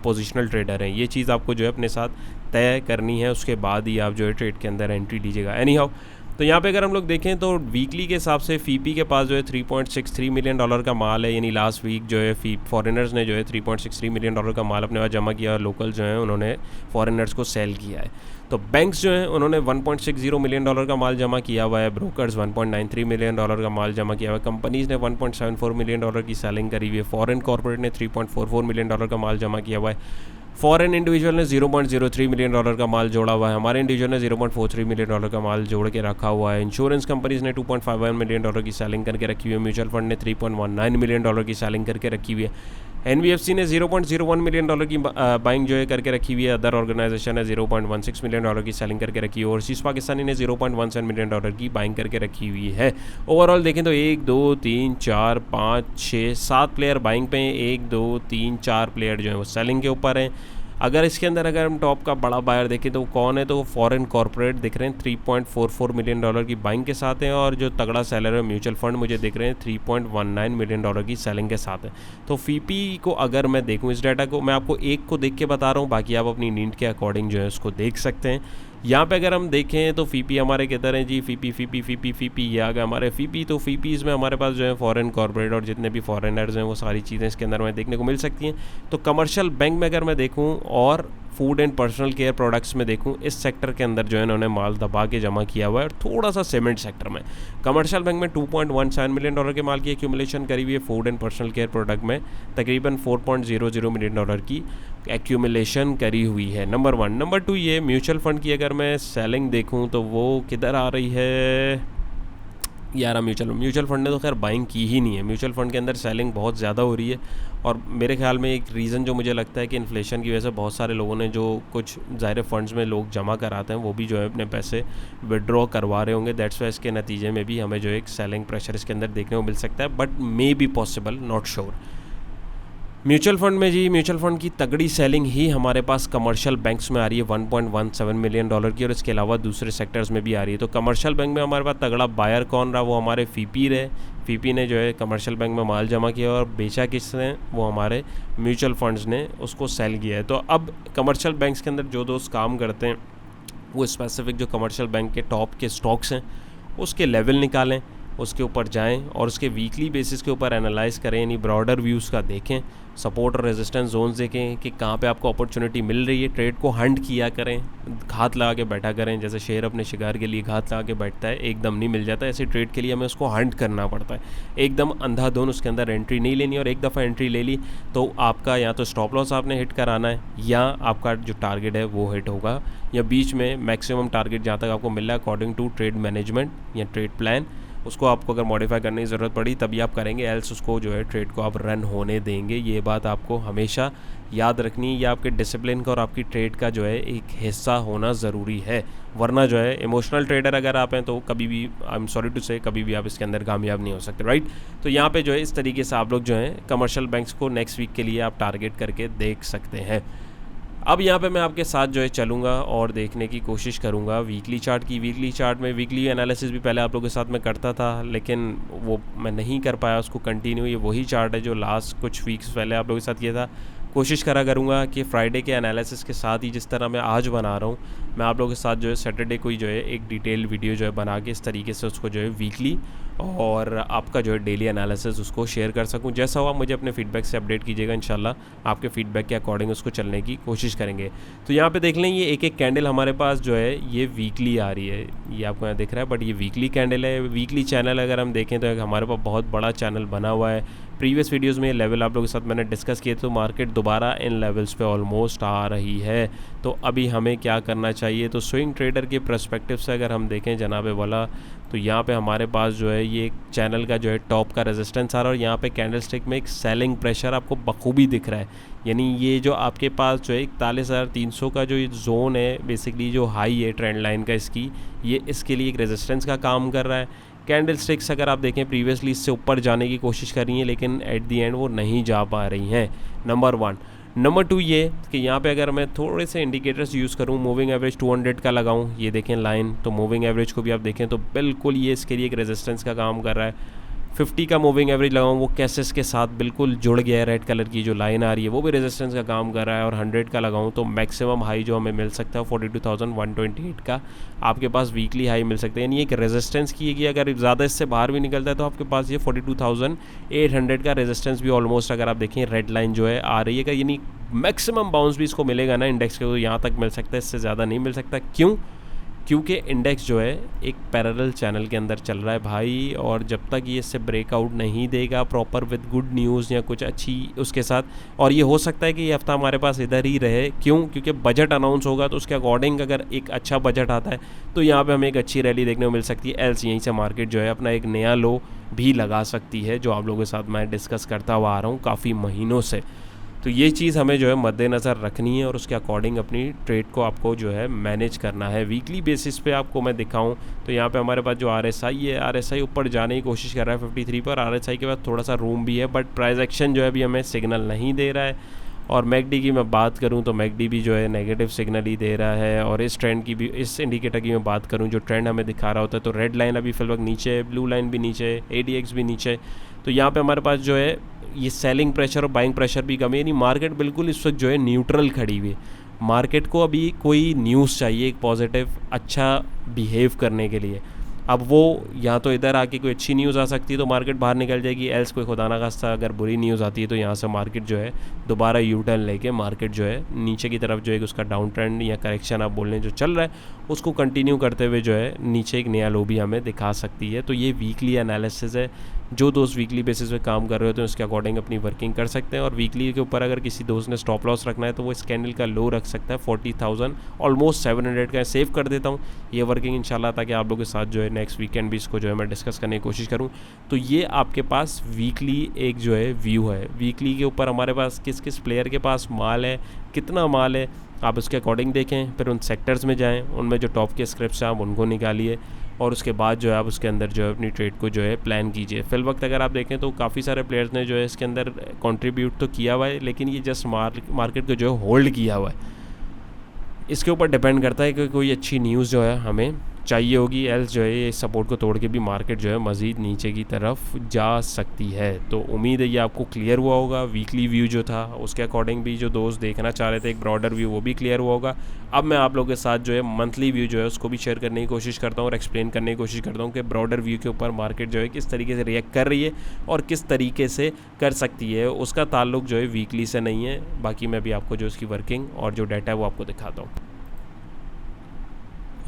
पोजिशनल ट्रेडर हैं। ये चीज़ आपको जो है अपने साथ तय करनी है, उसके बाद ही आप जो है ट्रेड के अंदर एंट्री लीजिएगा। एनी हाउ, तो यहाँ पे अगर हम लोग देखें तो वीकली के हिसाब से फीपी के पास जो है $3.63 मिलियन का माल है। यानी लास्ट वीक जो है फॉरेनर्स ने जो है $3.63 मिलियन का माल अपने पास जमा किया और लोकल जो है उन्होंने फॉरेनर्स को सेल किया है। तो बैंक्स जो हैं उन्होंने $1.60 मिलियन का माल जमा किया हुआ है, ब्रोकर्स $1.93 मिलियन का माल जमा किया हुआ है, कंपनीज़ ने $1.74 मिलियन की सेलिंग करी हुई है, फॉरेन कॉर्पोरेट ने $3.44 मिलियन का माल जमा किया हुआ है, फॉरेन इंडिविजुअल ने $0.03 मिलियन का माल जोड़ा हुआ है, हमारे इंडिविजुअल ने $0.43 मिलियन का माल जोड़ के रखा हुआ है, इंश्योरेंस कंपनीज़ ने $2.51 मिलियन की सेलिंग करके रखी हुई है, म्यूचुअल फंड ने $3.19 मिलियन की सेलिंग करके रखी हुई है, NBFC ने $0.01 मिलियन की बाइंग जो है करके रखी हुई है, अदर ऑर्गेनाइजेशन ने $0.16 मिलियन की सेलिंग करके रखी है, ओवरसीज़ पाकिस्तानी ने $0.17 मिलियन की बाइंग करके रखी हुई है। ओवरऑल देखें तो 1 2 3 4 5 6 7 प्लेयर बाइंग पे हैं, 1 2 3 4 प्लेयर जो है वो सेलिंग के ऊपर हैं। अगर इसके अंदर अगर हम टॉप का बड़ा बायर देखें तो कौन है, तो फॉरेन कॉर्पोरेट दिख रहे हैं 3.44 मिलियन डॉलर की बाइंग के साथ हैं, और जो तगड़ा सेलर है म्यूचुअल फंड मुझे दिख रहे हैं 3.19 मिलियन डॉलर की सेलिंग के साथ है। तो फीपी को अगर मैं देखूँ, इस डाटा को मैं आपको एक को देख के बता रहा हूँ, बाकी आप अपनी नीड के अकॉर्डिंग जो है उसको देख सकते हैं। यहाँ पे अगर हम देखें तो फीपी हमारे किधर हैं जी, फीपी ये आ गया हमारे फीपी। तो फीपीज़ में हमारे पास जो है फॉरेन कॉर्पोरेट और जितने भी फॉरेनर्स हैं वो सारी चीज़ें इसके अंदर में देखने को मिल सकती हैं। तो कमर्शियल बैंक में अगर मैं देखूँ और food and personal care products में देखूं, इस सेक्टर के अंदर जो है इन्होंने माल दबा के जमा किया हुआ है, और थोड़ा सा सीमेंट सेक्टर में कमर्शियल बैंक में 2.17 मिलियन डॉलर के माल की एक्यूमुलेशन करी हुई है। Food and personal care product में तकरीबन 4.00 मिलियन डॉलर की एक्यूमुलेशन करी हुई है, नंबर 1। नंबर 2 ये म्यूचुअल फंड की अगर मैं सेलिंग देखूँ तो वो किधर आ रही है यार। म्यूचुअल फंड ने तो खैर बाइंग की ही नहीं है, म्यूचुअल फंड के अंदर सेलिंग बहुत ज़्यादा हो रही है। और मेरे ख्याल में एक रीज़न जो मुझे लगता है कि इन्फ्लेशन की वजह से बहुत सारे लोगों ने, जो कुछ ज़ाहिर फंड्स में लोग जमा कराते हैं, वो भी जो है अपने पैसे विड्रॉ करवा रहे होंगे। दैट्स वाई इसके नतीजे में भी हमें जो एक सेलिंग प्रेशर इसके अंदर देखने को मिल सकता है, but may be possible, not sure. Mutual fund में जी, म्यूचुअल फंड की तगड़ी सेलिंग ही हमारे पास कमर्शियल बैंक्स में आ रही है 1.17 मिलियन डॉलर की, और इसके अलावा दूसरे सेक्टर्स में भी आ रही है। तो कमर्शियल बैंक में हमारे पास तगड़ा बायर कौन रहा, वो हमारे फीपी रहे। फीपी ने जो है कमर्शियल बैंक में माल जमा किया और बेचा किसने, वो हमारे म्यूचुअल फंड्स ने उसको सेल किया है। तो अब कमर्शियल बैंक्स के अंदर जो दोस्त काम करते हैं वो स्पेसिफिक जो कमर्शियल बैंक के टॉप के स्टॉक्स हैं उसके लेवल निकालें, उसके ऊपर जाएं और उसके वीकली बेसिस के ऊपर एनालाइज करें, यानी ब्रॉडर व्यूज़ का देखें, सपोर्ट और रेजिस्टेंस जोन्स देखें कि कहाँ पे आपको अपॉर्चुनिटी मिल रही है। ट्रेड को हंट किया करें, घात लगा के बैठा करें, जैसे शेर अपने शिकार के लिए घात लगा के बैठता है, एकदम नहीं मिल जाता। ऐसे ट्रेड के लिए हमें उसको हंट करना पड़ता है, एकदम अंधाधुन उसके अंदर एंट्री नहीं लेनी। और एक दफ़ा एंट्री ले ली तो आपका या तो स्टॉप लॉस आपने हिट कराना है, या आपका जो टारगेट है वो हिट होगा, या बीच में मैक्सिमम टारगेट जहाँ तक आपको मिल रहा है अकॉर्डिंग टू ट्रेड मैनेजमेंट या ट्रेड प्लान, उसको आपको अगर मॉडिफाई करने की ज़रूरत पड़ी तभी आप करेंगे, एल्स उसको जो है ट्रेड को आप रन होने देंगे। ये बात आपको हमेशा याद रखनी है, ये आपके डिसिप्लिन का और आपकी ट्रेड का जो है एक हिस्सा होना ज़रूरी है। वरना जो है इमोशनल ट्रेडर अगर आप हैं तो कभी भी, आई एम सॉरी टू से, कभी भी आप इसके अंदर कामयाब नहीं हो सकते, राइट। तो यहाँ पे जो है इस तरीके से आप लोग जो हैं कमर्शियल बैंक्स को नेक्स्ट वीक के लिए आप टारगेट करके देख सकते हैं। अब यहाँ पे मैं आपके साथ जो है चलूँगा और देखने की कोशिश करूँगा वीकली चार्ट की। वीकली चार्ट में वीकली एनालिसिस भी पहले आप लोगों के साथ में करता था, लेकिन वो मैं नहीं कर पाया उसको कंटिन्यू। ये वही चार्ट है जो लास्ट कुछ वीक्स पहले आप लोगों के साथ किया था। कोशिश करा करूँगा कि फ्राइडे के एनालिसिस के साथ ही जिस तरह मैं आज बना रहा हूँ, मैं आप लोगों के साथ जो है सैटरडे को ही जो है एक डिटेल वीडियो जो है बना के इस तरीके से उसको जो है वीकली और आपका जो है डेली एनालिसिस उसको शेयर कर सकूं। जैसा हुआ मुझे अपने फीडबैक से अपडेट कीजिएगा, इंशाल्लाह आपके फीडबैक के अकॉर्डिंग उसको चलने की कोशिश करेंगे। तो यहाँ पे देख लें, ये एक एक कैंडल हमारे पास जो है ये वीकली आ रही है, ये आपको यहाँ दिख रहा है, बट ये वीकली कैंडल है। वीकली चैनल अगर हम देखें तो हमारे पास बहुत बड़ा चैनल बना हुआ है। प्रीवियस वीडियोस में ये लेवल आप लोगों के साथ मैंने डिस्कस किए, तो मार्केट दोबारा इन लेवल्स पे ऑलमोस्ट आ रही है। तो अभी हमें क्या करना चाहिए, तो स्विंग ट्रेडर के पर्सपेक्टिव से अगर हम देखें जनाबे वाला, तो यहाँ पे हमारे पास जो है ये चैनल का जो है टॉप का रेजिस्टेंस आ रहा है, और यहाँ पे कैंडलस्टिक में एक सेलिंग प्रेशर आपको बखूबी दिख रहा है। यानी ये जो आपके पास जो है 41,300 का जो जोन है, बेसिकली जो हाई है ट्रेंड लाइन का इसकी, ये इसके लिए एक रेजिस्टेंस का काम कर रहा है। कैंडल स्टिक्स अगर आप देखें प्रीवियसली इससे ऊपर जाने की कोशिश कर रही हैं, लेकिन एट दी एंड वो नहीं जा पा रही हैं, नंबर 1। नंबर 2 ये कि यहाँ पे अगर मैं थोड़े से इंडिकेटर्स यूज़ करूँ, मूविंग एवरेज 200 का लगाऊँ, ये देखें लाइन, तो मूविंग एवरेज को भी आप देखें तो बिल्कुल ये इसके लिए एक रेजिस्टेंस का काम कर रहा है। 50 का मूविंग एवरेज लगाऊँ, वो कैसेस के साथ बिल्कुल जुड़ गया है, रेड कलर की जो लाइन आ रही है वो भी रेजिस्टेंस का काम कर रहा है। और 100 का लगाऊँ तो मैक्सिमम हाई जो हमें मिल सकता है 42,128 का आपके पास वीकली हाई मिल सकता है। यानी एक रेजिस्टेंस की है कि अगर ज़्यादा इससे बाहर भी निकलता है तो आपके पास ये 42,800 का रेजिस्टेंस भी ऑलमोस्ट अगर आप देखें रेड लाइन जो है आ रही है। यानी मैक्सिमम बाउंस भी इसको मिलेगा ना इंडेक्स के, तो यहाँ तक मिल सकता है, इससे ज़्यादा नहीं मिल सकता। क्यों? क्योंकि इंडेक्स जो है एक पैरेलल चैनल के अंदर चल रहा है भाई, और जब तक ये इससे ब्रेकआउट नहीं देगा प्रॉपर विद गुड न्यूज़ या कुछ अच्छी उसके साथ, और ये हो सकता है कि ये हफ्ता हमारे पास इधर ही रहे। क्यों? क्योंकि बजट अनाउंस होगा, तो उसके अकॉर्डिंग अगर एक अच्छा बजट आता है तो यहाँ पे हमें एक अच्छी रैली देखने को मिल सकती है। एल्स यहीं से मार्केट जो है अपना एक नया लो भी लगा सकती है, जो आप लोगों के साथ मैं डिस्कस करता हुआ आ रहा हूँ काफ़ी महीनों से। तो ये चीज़ हमें जो है मद्देनज़र रखनी है और उसके अकॉर्डिंग अपनी ट्रेड को आपको जो है मैनेज करना है। वीकली बेसिस पे आपको मैं दिखाऊं तो यहाँ पे हमारे पास जो RSI है, RSI ऊपर जाने की कोशिश कर रहा है 53 पर। RSI के बाद थोड़ा सा रूम भी है, बट प्राइस एक्शन जो है अभी हमें सिग्नल नहीं दे रहा है। और मैकडी की मैं बात करूं तो मैकडी भी जो है नेगेटिव सिग्नल ही दे रहा है। और इस ट्रेंड की भी, इस इंडिकेटर की मैं बात करूं जो ट्रेंड हमें दिखा रहा होता है, तो रेड लाइन अभी फिलहाल नीचे है, ब्लू लाइन भी नीचे है, ADX भी नीचे है। तो यहाँ पे हमारे पास जो है ये सेलिंग प्रेशर और बाइंग प्रेशर भी कम है, यानी मार्केट बिल्कुल इस वक्त जो है न्यूट्रल खड़ी हुई है। मार्केट को अभी कोई न्यूज़ चाहिए एक पॉजिटिव अच्छा बिहेव करने के लिए। अब वो या तो इधर आके कोई अच्छी न्यूज़ आ सकती है तो मार्केट बाहर निकल जाएगी, एल्स कोई खुदा ना खास्ता अगर बुरी न्यूज़ आती है तो यहाँ से मार्केट जो है दोबारा यू टर्न लेके मार्केट जो है नीचे की तरफ जो है उसका डाउन ट्रेंड या करेक्शन आप बोल लें जो चल रहा है उसको कंटिन्यू करते हुए जो है नीचे एक नया लो भी हमें दिखा सकती है। तो ये वीकली एनालिसिस है, जो दोस्त वीकली बेसिस पे काम कर रहे होते हैं उसके अकॉर्डिंग अपनी वर्किंग कर सकते हैं। और वीकली के ऊपर अगर किसी दोस्त ने स्टॉप लॉस रखना है तो वो इस कैंडल का लो रख सकता है 40,000 ऑलमोस्ट 700 का। सेव कर देता हूँ ये वर्किंग इंशाल्लाह, ताकि आप लोगों के साथ जो है नेक्स्ट वीकेंड भी इसको जो है मैं डिस्कस करने की कोशिश करूँ। तो ये आपके पास वीकली एक जो है व्यू है, वीकली के ऊपर हमारे पास किस किस प्लेयर के पास माल है, कितना माल है, आप उसके अकॉर्डिंग देखें। फिर उन सेक्टर्स में जाएँ, उनमें जो टॉप के स्क्रिप्ट्स हैं आप उनको निकालिए और उसके बाद जो है आप उसके अंदर जो है अपनी ट्रेड को जो है प्लान कीजिए। फिल वक्त अगर आप देखें तो काफ़ी सारे प्लेयर्स ने जो है इसके अंदर कंट्रीब्यूट तो किया हुआ है, लेकिन ये जस्ट मार्केट को जो है होल्ड किया हुआ है। इसके ऊपर डिपेंड करता है कि कोई अच्छी न्यूज़ जो है हमें चाहिए होगी, एल्स जो है ये सपोर्ट को तोड़ के भी मार्केट जो है मज़ीद नीचे की तरफ जा सकती है। तो उम्मीद है ये आपको क्लियर हुआ होगा। वीकली व्यू जो था उसके अकॉर्डिंग भी जो दोस्त देखना चाह रहे थे एक ब्रॉडर व्यू, वो भी क्लियर हुआ होगा। अब मैं आप लोगों के साथ जो है मंथली व्यू जो है उसको भी शेयर करने की कोशिश करता हूँ और एक्सप्लेन करने की कोशिश करता हूँ कि ब्रॉडर व्यू के ऊपर मार्केट जो है किस तरीके से रिएक्ट कर रही है और किस तरीके से कर सकती है। उसका ताल्लुक जो है वीकली से नहीं है, बाकी मैं भी आपको जो उसकी वर्किंग और जो डाटा है वो आपको दिखाता हूँ।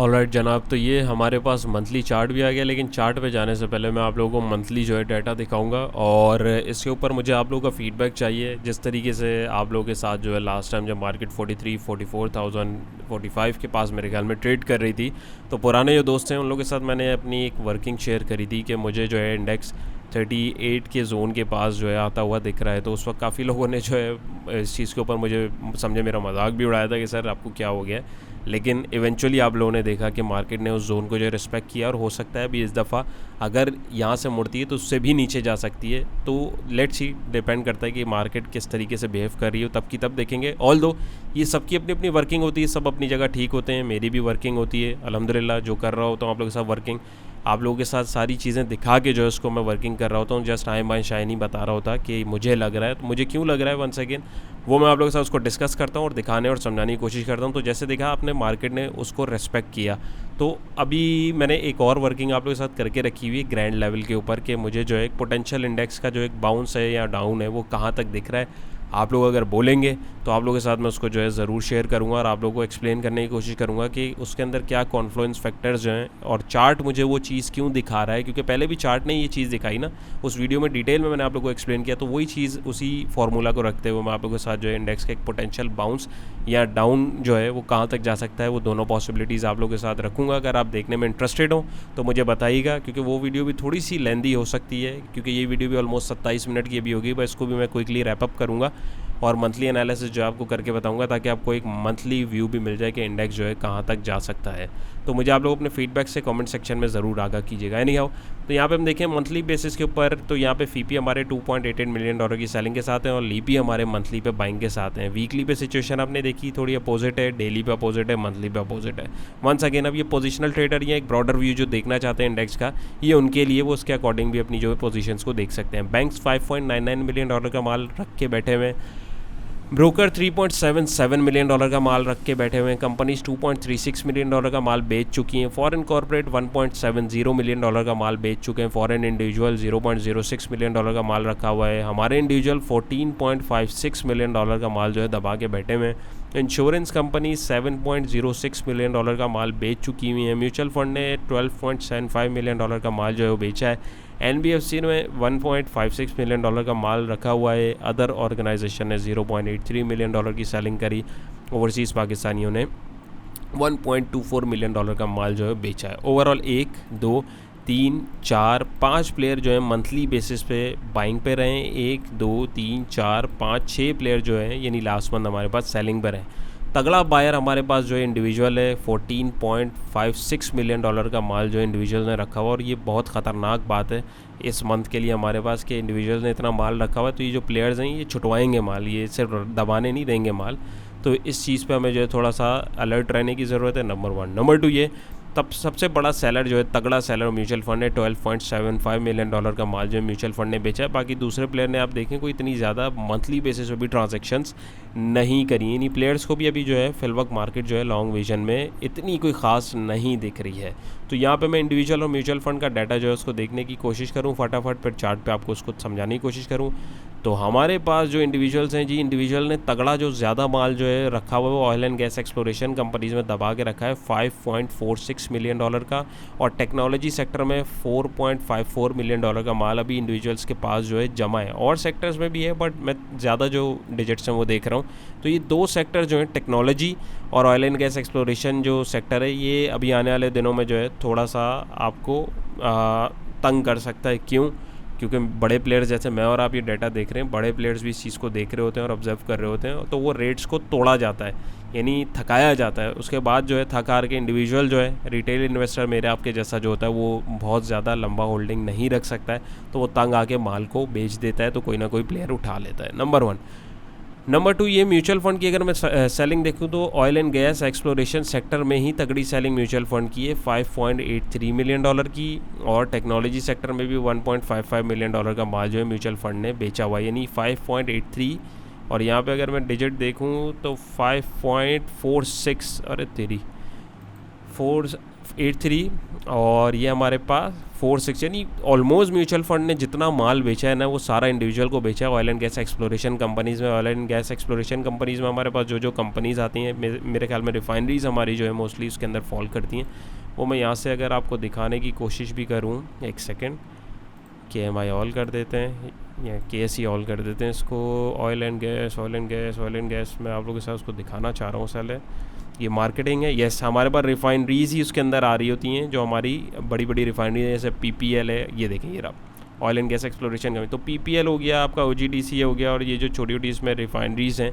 ऑलराइट जनाब, तो ये हमारे पास मंथली चार्ट भी आ गया, लेकिन चार्ट पे जाने से पहले मैं आप लोगों को मंथली जो है डाटा दिखाऊंगा और इसके ऊपर मुझे आप लोगों का फीडबैक चाहिए। जिस तरीके से आप लोगों के साथ जो है लास्ट टाइम जब मार्केट 43, 44,000, 45 के पास मेरे ख्याल में ट्रेड कर रही थी, तो पुराने जो दोस्त हैं उन लोगों के साथ मैंने अपनी एक वर्किंग शेयर करी थी कि मुझे जो है इंडेक्स 38 के जोन के पास जो है आता हुआ दिख रहा है। तो उस वक्त काफ़ी लोगों ने जो है इस चीज़ के ऊपर मुझे समझे मेरा मजाक भी उड़ाया था कि सर आपको क्या हो गया, लेकिन इवेंचुअली आप लोगों ने देखा कि मार्केट ने उस जोन को जो है रिस्पेक्ट किया और हो सकता है अभी इस दफ़ा अगर यहाँ से मुड़ती है तो उससे भी नीचे जा सकती है। तो लेट्स सी, डिपेंड करता है कि मार्केट किस तरीके से बिहेव कर रही हो, तब की तब देखेंगे। ऑल दो ये सबकी अपनी अपनी वर्किंग होती है, सब अपनी जगह ठीक होते हैं, मेरी भी वर्किंग होती है अल्हम्दुलिल्लाह। जो कर रहा होता हूँ आप लोगों के साथ वर्किंग, आप लोगों के साथ सारी चीज़ें दिखा के जो है उसको मैं वर्किंग कर रहा होता हूँ। जस्ट आई बाय शाय नहीं बता रहा होता कि मुझे लग रहा है, तो मुझे क्यों लग रहा है वंस अगेन वो मैं आप लोगों के साथ उसको डिस्कस करता हूँ और दिखाने और समझाने की कोशिश करता हूँ। तो जैसे देखा आपने मार्केट ने उसको रेस्पेक्ट किया, तो अभी मैंने एक और वर्किंग आप लोगों के साथ करके रखी हुई है ग्रैंड लेवल के ऊपर कि मुझे जो है एक पोटेंशियल इंडेक्स का जो एक बाउंस है या डाउन है वो कहाँ तक दिख रहा है। आप लोग अगर बोलेंगे तो आप लोगों के साथ मैं उसको जो है ज़रूर शेयर करूंगा और आप लोगों को एक्सप्लेन करने की कोशिश करूंगा कि उसके अंदर क्या कॉन्फ्लुएंस फैक्टर्स जो हैं और चार्ट मुझे वो चीज़ क्यों दिखा रहा है। क्योंकि पहले भी चार्ट ने ये चीज़ दिखाई ना, उस वीडियो में डिटेल में मैंने आप लोगों को एक्सप्लेन किया, तो वही चीज़ उसी फार्मूला को रखते हुए मैं आप लोगों के साथ जो है इंडेक्स का एक पोटेंशियल बाउंस या डाउन जो है वो कहाँ तक जा सकता है, वो दोनों पॉसिबिलिटीज़ आप लोगों के साथ रखूँगा। अगर आप देखने में इंटरेस्टेड हो तो मुझे बताइएगा, क्योंकि वो वीडियो भी थोड़ी सी लेंदी हो सकती है, क्योंकि ये वीडियो भी ऑलमोस्ट 27 मिनट की भी होगी, बस इसको भी मैं क्विकली रैपअप करूँगा और मंथली एनालिसिस जो आपको करके बताऊंगा, ताकि आपको एक मंथली व्यू भी मिल जाए कि इंडेक्स जो है कहाँ तक जा सकता है। तो मुझे आप लोग अपने फीडबैक से कमेंट सेक्शन में ज़रूर आगाह कीजिएगा। एनी हाउ, तो यहाँ पे हम देखें मंथली बेसिस के ऊपर, तो यहाँ पे फीपी हमारे $2.88 मिलियन की सेलिंग के साथ हैं और लीपी हमारे मंथली पे बाइंग के साथ हैं। वीकली पे सिचुएशन आपने देखी थोड़ी अपोजिट है, डेली पे अपोजिट है, मंथली पे अपोजिट है। वंस अगेन अब ये पोजिशनल ट्रेडर या एक ब्रॉडर व्यू जो देखना चाहते हैं इंडेक्स का, ये उनके लिए वो उसके अकॉर्डिंग भी अपनी जो है पोजिशंस को देख सकते हैं। बैंक्स $5.99 मिलियन का माल रख के बैठे हुए, ब्रोकर $3.77 मिलियन का माल रख के बैठे हुए हैं, कंपनीज $2.36 मिलियन का माल बेच चुकी हैं, फॉरेन कॉर्पोरेट $1.70 मिलियन का माल बेच चुके हैं, फॉरेन इंडिविजुअल $0.06 मिलियन का माल रखा हुआ है, हमारे इंडिविजुअल $14.56 मिलियन का माल जो है दबा के बैठे हुए हैं, इंश्योरेंस कंपनी $7.06 मिलियन का माल बेच चुकी हुई है, म्यूचुअल फंड ने $12.75 मिलियन का माल जो है वो बेचा है, NBFC में $1.56 मिलियन का माल रखा हुआ है, अदर ऑर्गेनाइजेशन ने $0.83 मिलियन की सेलिंग करी, ओवरसीज़ पाकिस्तानियों ने $1.24 मिलियन का माल जो है बेचा है। ओवरऑल 1, 2, 3, 4, 5 प्लेयर जो है मंथली बेसिस पे बाइंग पे रहे हैं, 1, 2, 3, 4, 5, 6 प्लेयर जो है यानी लास्ट मंथ हमारे पास सेलिंग पर हैं। तगड़ा बायर हमारे पास जो है इंडिविजुअल है, $14.56 मिलियन का माल जो है इंडिविजुअल ने रखा हुआ, और ये बहुत ख़तरनाक बात है इस मंथ के लिए हमारे पास कि इंडिविजुअल ने इतना माल रखा हुआ है। तो ये जो प्लेयर्स हैं ये छुटवाएंगे माल, ये सिर्फ दबाने नहीं देंगे माल। तो इस चीज़ पे हमें जो है थोड़ा सा अलर्ट रहने की ज़रूरत है, नंबर 1। नंबर 2 ये तब सबसे बड़ा सेलर जो है, तगड़ा सेलर म्यूचुअल फंड है, $12.75 मिलियन का माल जो है म्यूचुअल फंड ने बेचा है। बाकी दूसरे प्लेयर ने आप देखें कोई इतनी ज़्यादा मंथली बेसिस पे भी ट्रांजैक्शंस नहीं करी। इन्हीं प्लेयर्स को भी अभी जो है फिलवक्त मार्केट जो है लॉन्ग विजन में इतनी कोई ख़ास नहीं दिख रही है। तो यहाँ पे मैं इंडिविजुअल और म्यूचुअल फंड का डाटा जो है उसको देखने की कोशिश करूँ फटाफट, फिर चार्ट पे आपको उसको समझाने की कोशिश करूँ। तो हमारे पास जो इंडिविजुअल्स हैं जी, इंडिविजुअल ने तगड़ा जो ज़्यादा माल जो है रखा हुआ है वो oil and gas exploration companies में दबा के रखा है $5.46 मिलियन का, और टेक्नोलॉजी सेक्टर में $4.54 मिलियन का माल अभी इंडिविजुअल्स के पास जो है जमा है। और सेक्टर्स में भी है बट मैं ज़्यादा जो डिजिट्स हैं वो देख रहा हूँ। तो ये दो सेक्टर जो है टेक्नोलॉजी और ऑयल एंड गैस एक्सप्लोरेशन जो सेक्टर है, ये अभी आने वाले दिनों में जो है थोड़ा सा आपको तंग कर सकता है। क्यों? क्योंकि बड़े प्लेयर्स जैसे मैं और आप ये डाटा देख रहे हैं, बड़े प्लेयर्स भी इस चीज़ को देख रहे होते हैं और ऑब्जर्व कर रहे होते हैं, तो वो रेट्स को तोड़ा जाता है, यानी थकाया जाता है। उसके बाद जो है थक हार के इंडिविजुअल जो है रिटेल इन्वेस्टर मेरे आपके जैसा जो होता है वो बहुत ज़्यादा लंबा होल्डिंग नहीं रख सकता है, तो वो तंग आके माल को बेच देता है, तो कोई ना कोई प्लेयर उठा लेता है, नंबर 1। नंबर 2 ये म्यूचुअल फंड की अगर मैं सेलिंग देखूँ तो oil and gas exploration sector में ही तगड़ी सेलिंग म्यूचुअल फंड की है $5.83 मिलियन की, और टेक्नोलॉजी सेक्टर में भी $1.55 मिलियन का माल जो है म्यूचुअल फंड ने बेचा हुआ है, यानी 5.83। और यहाँ पे अगर मैं डिजिट देखूँ तो 5.46, अरे तेरी 483, और ये हमारे पास 46, यानी ऑलमोस्ट म्यूचुअल फंड ने जितना माल बेचा है ना वो सारा इंडिविजुअल को बेचा है oil and gas exploration companies में। Oil and gas exploration companies में हमारे पास जो जो कंपनीज़ आती हैं, मेरे ख्याल में रिफाइनरीज़ हमारी जो है मोस्टली उसके अंदर फॉल करती हैं। वो मैं यहाँ से अगर आपको दिखाने की कोशिश भी करूँ, एक सेकेंड, KMI ऑल कर देते हैं या KSE ऑल कर देते हैं इसको, ऑयल एंड गैस मैं आप लोगों के साथ उसको दिखाना चाह रहा हूँ। साले ये मार्केटिंग है, यस हमारे पास रिफाइनरीज ही उसके अंदर आ रही होती हैं, जो हमारी बड़ी बड़ी रिफाइनरी है, जैसे PPL है, ये देखें ये रहा ऑयल एंड गैस एक्सप्लोरेशन का। तो PPL हो गया आपका, OGDC हो गया, और ये जो छोटी छोटी इसमें रिफाइनरीज हैं,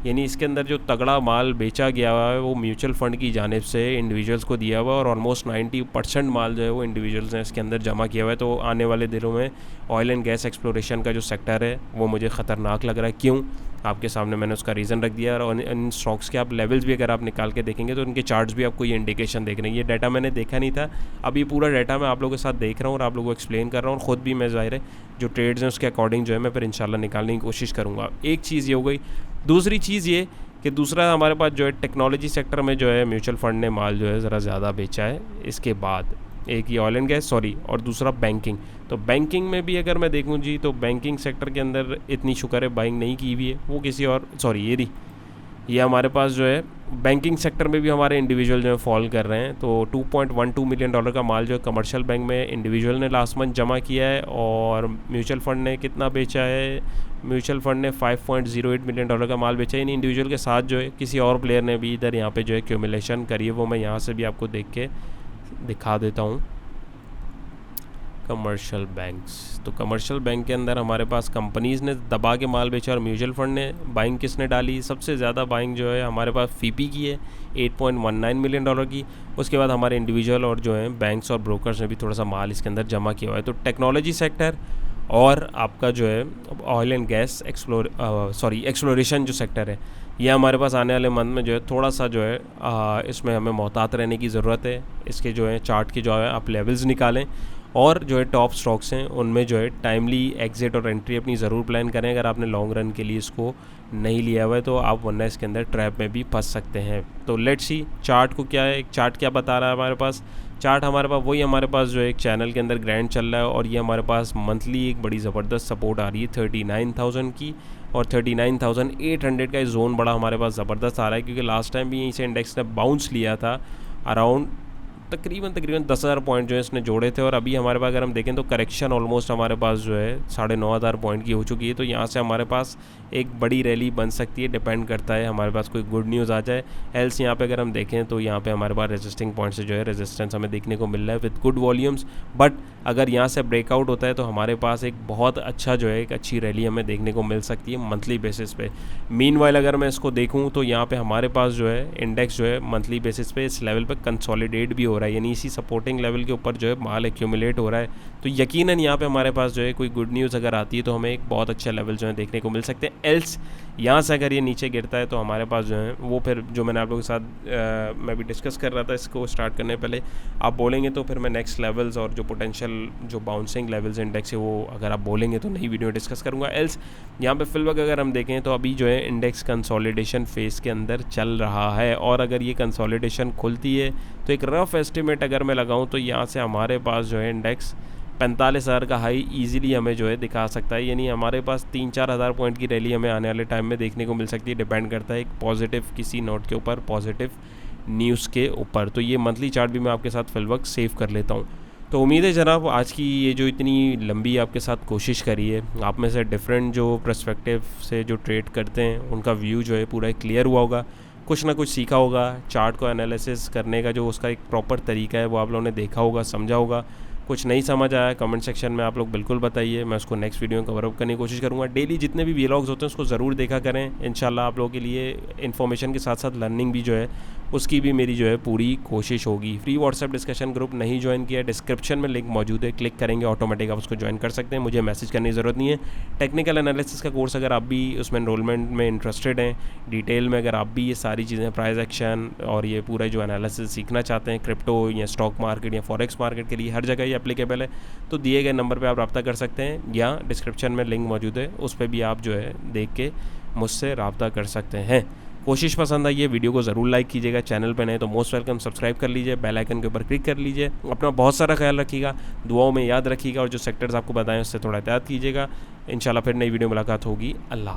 यानी इसके अंदर जो तगड़ा माल बेचा गया हुआ है वो म्यूचुअल फंड की जानिब से इंडिविजुअल्स को दिया हुआ है, और ऑलमोस्ट 90% माल जो है वो इंडिविजुअल्स ने इसके अंदर जमा किया हुआ है। तो आने वाले दिनों में ऑयल एंड गैस एक्सप्लोरेशन का जो सेक्टर है वो मुझे ख़तरनाक लग रहा है। क्यों? आपके सामने मैंने उसका रीज़न रख दिया, और इन स्टॉक्स के आप लेवल्स भी अगर आप निकाल के देखेंगे तो उनके चार्ट्स भी आपको ये इंडिकेशन देख रहे हैं। ये डाटा मैंने देखा नहीं था, अब ये पूरा डाटा मैं आप लोगों के साथ देख रहा हूँ और आप लोगों को एक्सप्लेन कर रहा हूँ, और ख़ुद भी मैं ज़ाहिर है जो ट्रेड्स हैं उसके अकॉर्डिंग जो है मैं फिर इंशाल्लाह निकालने की कोशिश करूँगा। एक चीज़ ये हो गई। दूसरी चीज़ ये कि दूसरा हमारे पास जो है टेक्नोलॉजी सेक्टर में जो है म्यूचुअल फंड ने माल जो है ज़रा ज़्यादा बेचा है। इसके बाद एक ये ऑयल एंड गैस और दूसरा बैंकिंग। तो बैंकिंग में भी अगर मैं देखूं जी तो बैंकिंग सेक्टर के अंदर इतनी शुक्र है बाइंग नहीं की हुई है, वो किसी और ये हमारे पास जो है बैंकिंग सेक्टर में भी हमारे इंडिविजुअल जो है फॉल कर रहे हैं। तो $2.12 मिलियन का माल जो है कमर्शियल बैंक में इंडिविजुअल ने लास्ट मंथ जमा किया है, और म्यूचुअल फंड ने कितना बेचा है? म्यूचुअल फंड ने $5.08 मिलियन का माल बेचा है, यानी इंडिविजुअल के साथ जो है किसी और प्लेयर ने भी इधर यहाँ पे जो है एक्यूमुलेशन करी है, वो मैं यहाँ से भी आपको देख के दिखा देता हूँ। कमर्शियल बैंक्स, तो कमर्शियल बैंक के अंदर हमारे पास कंपनीज़ ने दबा के माल बेचा, और म्यूचुअल फंड ने बाइंग किसने डाली? सबसे ज़्यादा बाइंग जो है हमारे पास FIPI की है $8.19 मिलियन की। उसके बाद हमारे इंडिविजुअल और जो है बैंक्स और ब्रोकर्स ने भी थोड़ा सा माल इसके अंदर जमा किया हुआ है। तो टेक्नोलॉजी सेक्टर और आपका जो है ऑयल एंड गैस एक्सप्लोरेशन जो सेक्टर है, ये हमारे पास आने वाले मंथ में जो है थोड़ा सा जो है इसमें हमें मोहतात रहने की ज़रूरत है। इसके जो है चार्ट की जो है आप लेवल्स निकालें, और जो है टॉप स्टॉक्स हैं उनमें जो है टाइमली एग्जिट और एंट्री अपनी ज़रूर प्लान करें। अगर आपने लॉन्ग रन के लिए इसको नहीं लिया हुआ है तो आप वरना इसके अंदर ट्रैप में भी फंस सकते हैं। तो लेट्स सी चार्ट को क्या है, चार्ट क्या बता रहा है हमारे पास। चार्ट हमारे पास वही हमारे पास जो एक चैनल के अंदर ग्रैंड चल रहा है, और ये हमारे पास मंथली एक बड़ी ज़बरदस्त सपोर्ट आ रही है 39,000 की, और 39,800 का जोन बड़ा हमारे पास ज़बरदस्त आ रहा है, क्योंकि लास्ट टाइम भी यहीं से इंडेक्स ने बाउंस लिया था अराउंड तकरीबन 10,000 पॉइंट जो है इसने जोड़े थे, और अभी हमारे पास अगर हम देखें तो करेक्शन ऑलमोस्ट हमारे पास जो है 9,500 पॉइंट की हो चुकी है। तो यहाँ से हमारे पास एक बड़ी रैली बन सकती है, डिपेंड करता है हमारे पास कोई गुड न्यूज़ आ जाए। एल्स यहाँ पे अगर हम देखें तो यहाँ पे हमारे पास रेजिस्टिंग पॉइंट से जो है रेजिस्टेंस हमें देखने को मिल रहा है विद गुड वॉल्यूम्स। बट अगर यहाँ से ब्रेकआउट होता है तो हमारे पास एक बहुत अच्छा जो है एक अच्छी रैली हमें देखने को मिल सकती है मंथली बेसिस पे। मीनवाइल अगर मैं इसको देखूँ तो यहाँ पे हमारे पास जो है इंडेक्स जो है मंथली बेसिस पे इस लेवल पे कंसोलिडेट भी हो रहा है, यानी इसी सपोर्टिंग लेवल के ऊपर जो है माल एक्यूमुलेट हो रहा है। तो यकीनन यहाँ पे हमारे पास जो है कोई गुड न्यूज़ अगर आती है तो हमें एक बहुत अच्छा लेवल जो है देखने को मिल सकते हैं। एल्स यहाँ से अगर ये नीचे गिरता है तो हमारे पास जो है वो फिर जो मैंने आप लोगों के साथ मैं भी डिस्कस कर रहा था इसको स्टार्ट करने पहले, आप बोलेंगे तो फिर मैं नेक्स्ट लेवल्स और जो पोटेंशियल जो बाउंसिंग लेवल्स इंडेक्स है वो अगर आप बोलेंगे तो नई वीडियो डिस्कस करूँगा। एल्स यहाँ पे फिलहाल अगर हम देखें तो अभी जो है इंडेक्स कंसोलिडेशन फेज़ के अंदर चल रहा है, और अगर ये कंसोलिडेशन खुलती है तो एक रफ एस्टिमेट अगर मैं लगाऊँ तो यहाँ से हमारे पास जो है इंडेक्स 45,000 का हाई ईजिली हमें जो है दिखा सकता है, यानी हमारे पास 3-4 हज़ार पॉइंट की रैली हमें आने वाले टाइम में देखने को मिल सकती है। डिपेंड करता है एक पॉजिटिव किसी नोट के ऊपर, पॉजिटिव न्यूज़ के ऊपर। तो ये मंथली चार्ट भी मैं आपके साथ फिल वक्त सेव कर लेता हूँ। तो उम्मीद है जनाब आज की ये जो इतनी लंबी आपके साथ कोशिश करी है, आप में से डिफरेंट जो पर्सपेक्टिव से जो ट्रेड करते हैं उनका व्यू जो है पूरा क्लियर हुआ होगा, कुछ ना कुछ सीखा होगा। चार्ट को एनालिसिस करने का जो उसका एक प्रॉपर तरीका है वो आप लोगों ने देखा होगा, समझा होगा। कुछ नहीं समझ आया कमेंट सेक्शन में आप लोग बिल्कुल बताइए, मैं उसको नेक्स्ट वीडियो में कवर अप करने की कोशिश करूँगा। डेली जितने भी व्लॉग्स होते हैं उसको ज़रूर देखा करें, इंशाल्लाह आप लोगों के लिए इन्फॉर्मेशन के साथ साथ लर्निंग भी जो है उसकी भी मेरी जो है पूरी कोशिश होगी। फ्री व्हाट्सएप डिस्कशन ग्रुप नहीं ज्वाइन किया, डिस्क्रिप्शन में लिंक मौजूद है, क्लिक करेंगे ऑटोमेटिक आप उसको ज्वाइन कर सकते हैं, मुझे मैसेज करने की ज़रूरत नहीं है। टेक्निकल एनालिसिस का कोर्स अगर आप भी उसमें एनरोलमेंट में इंटरेस्टेड हैं, डिटेल में अगर आप भी ये सारी चीज़ें प्राइस एक्शन और ये पूरा जो एनालिसिस सीखना चाहते हैं क्रिप्टो या स्टॉक मार्केट या फॉरेक्स मार्केट के लिए, हर जगह ये एप्लीकेबल है। तो दिए गए नंबर पे आप रब्ता कर सकते हैं या डिस्क्रिप्शन में लिंक मौजूद है, उस पर भी आप जो है देख के मुझसे रब्ता कर सकते हैं। कोशिश पसंद आई है वीडियो को ज़रूर लाइक कीजिएगा, चैनल पे नए तो मोस्ट वेलकम सब्सक्राइब कर लीजिए, बेल आइकन के ऊपर क्लिक कर लीजिए। अपना बहुत सारा ख्याल रखिएगा, दुआओं में याद रखिएगा, और जो सेक्टर्स आपको बताएं उससे थोड़ा एहतियात कीजिएगा। इंशाल्लाह फिर नई वीडियो मुलाकात होगी। अल्लाह।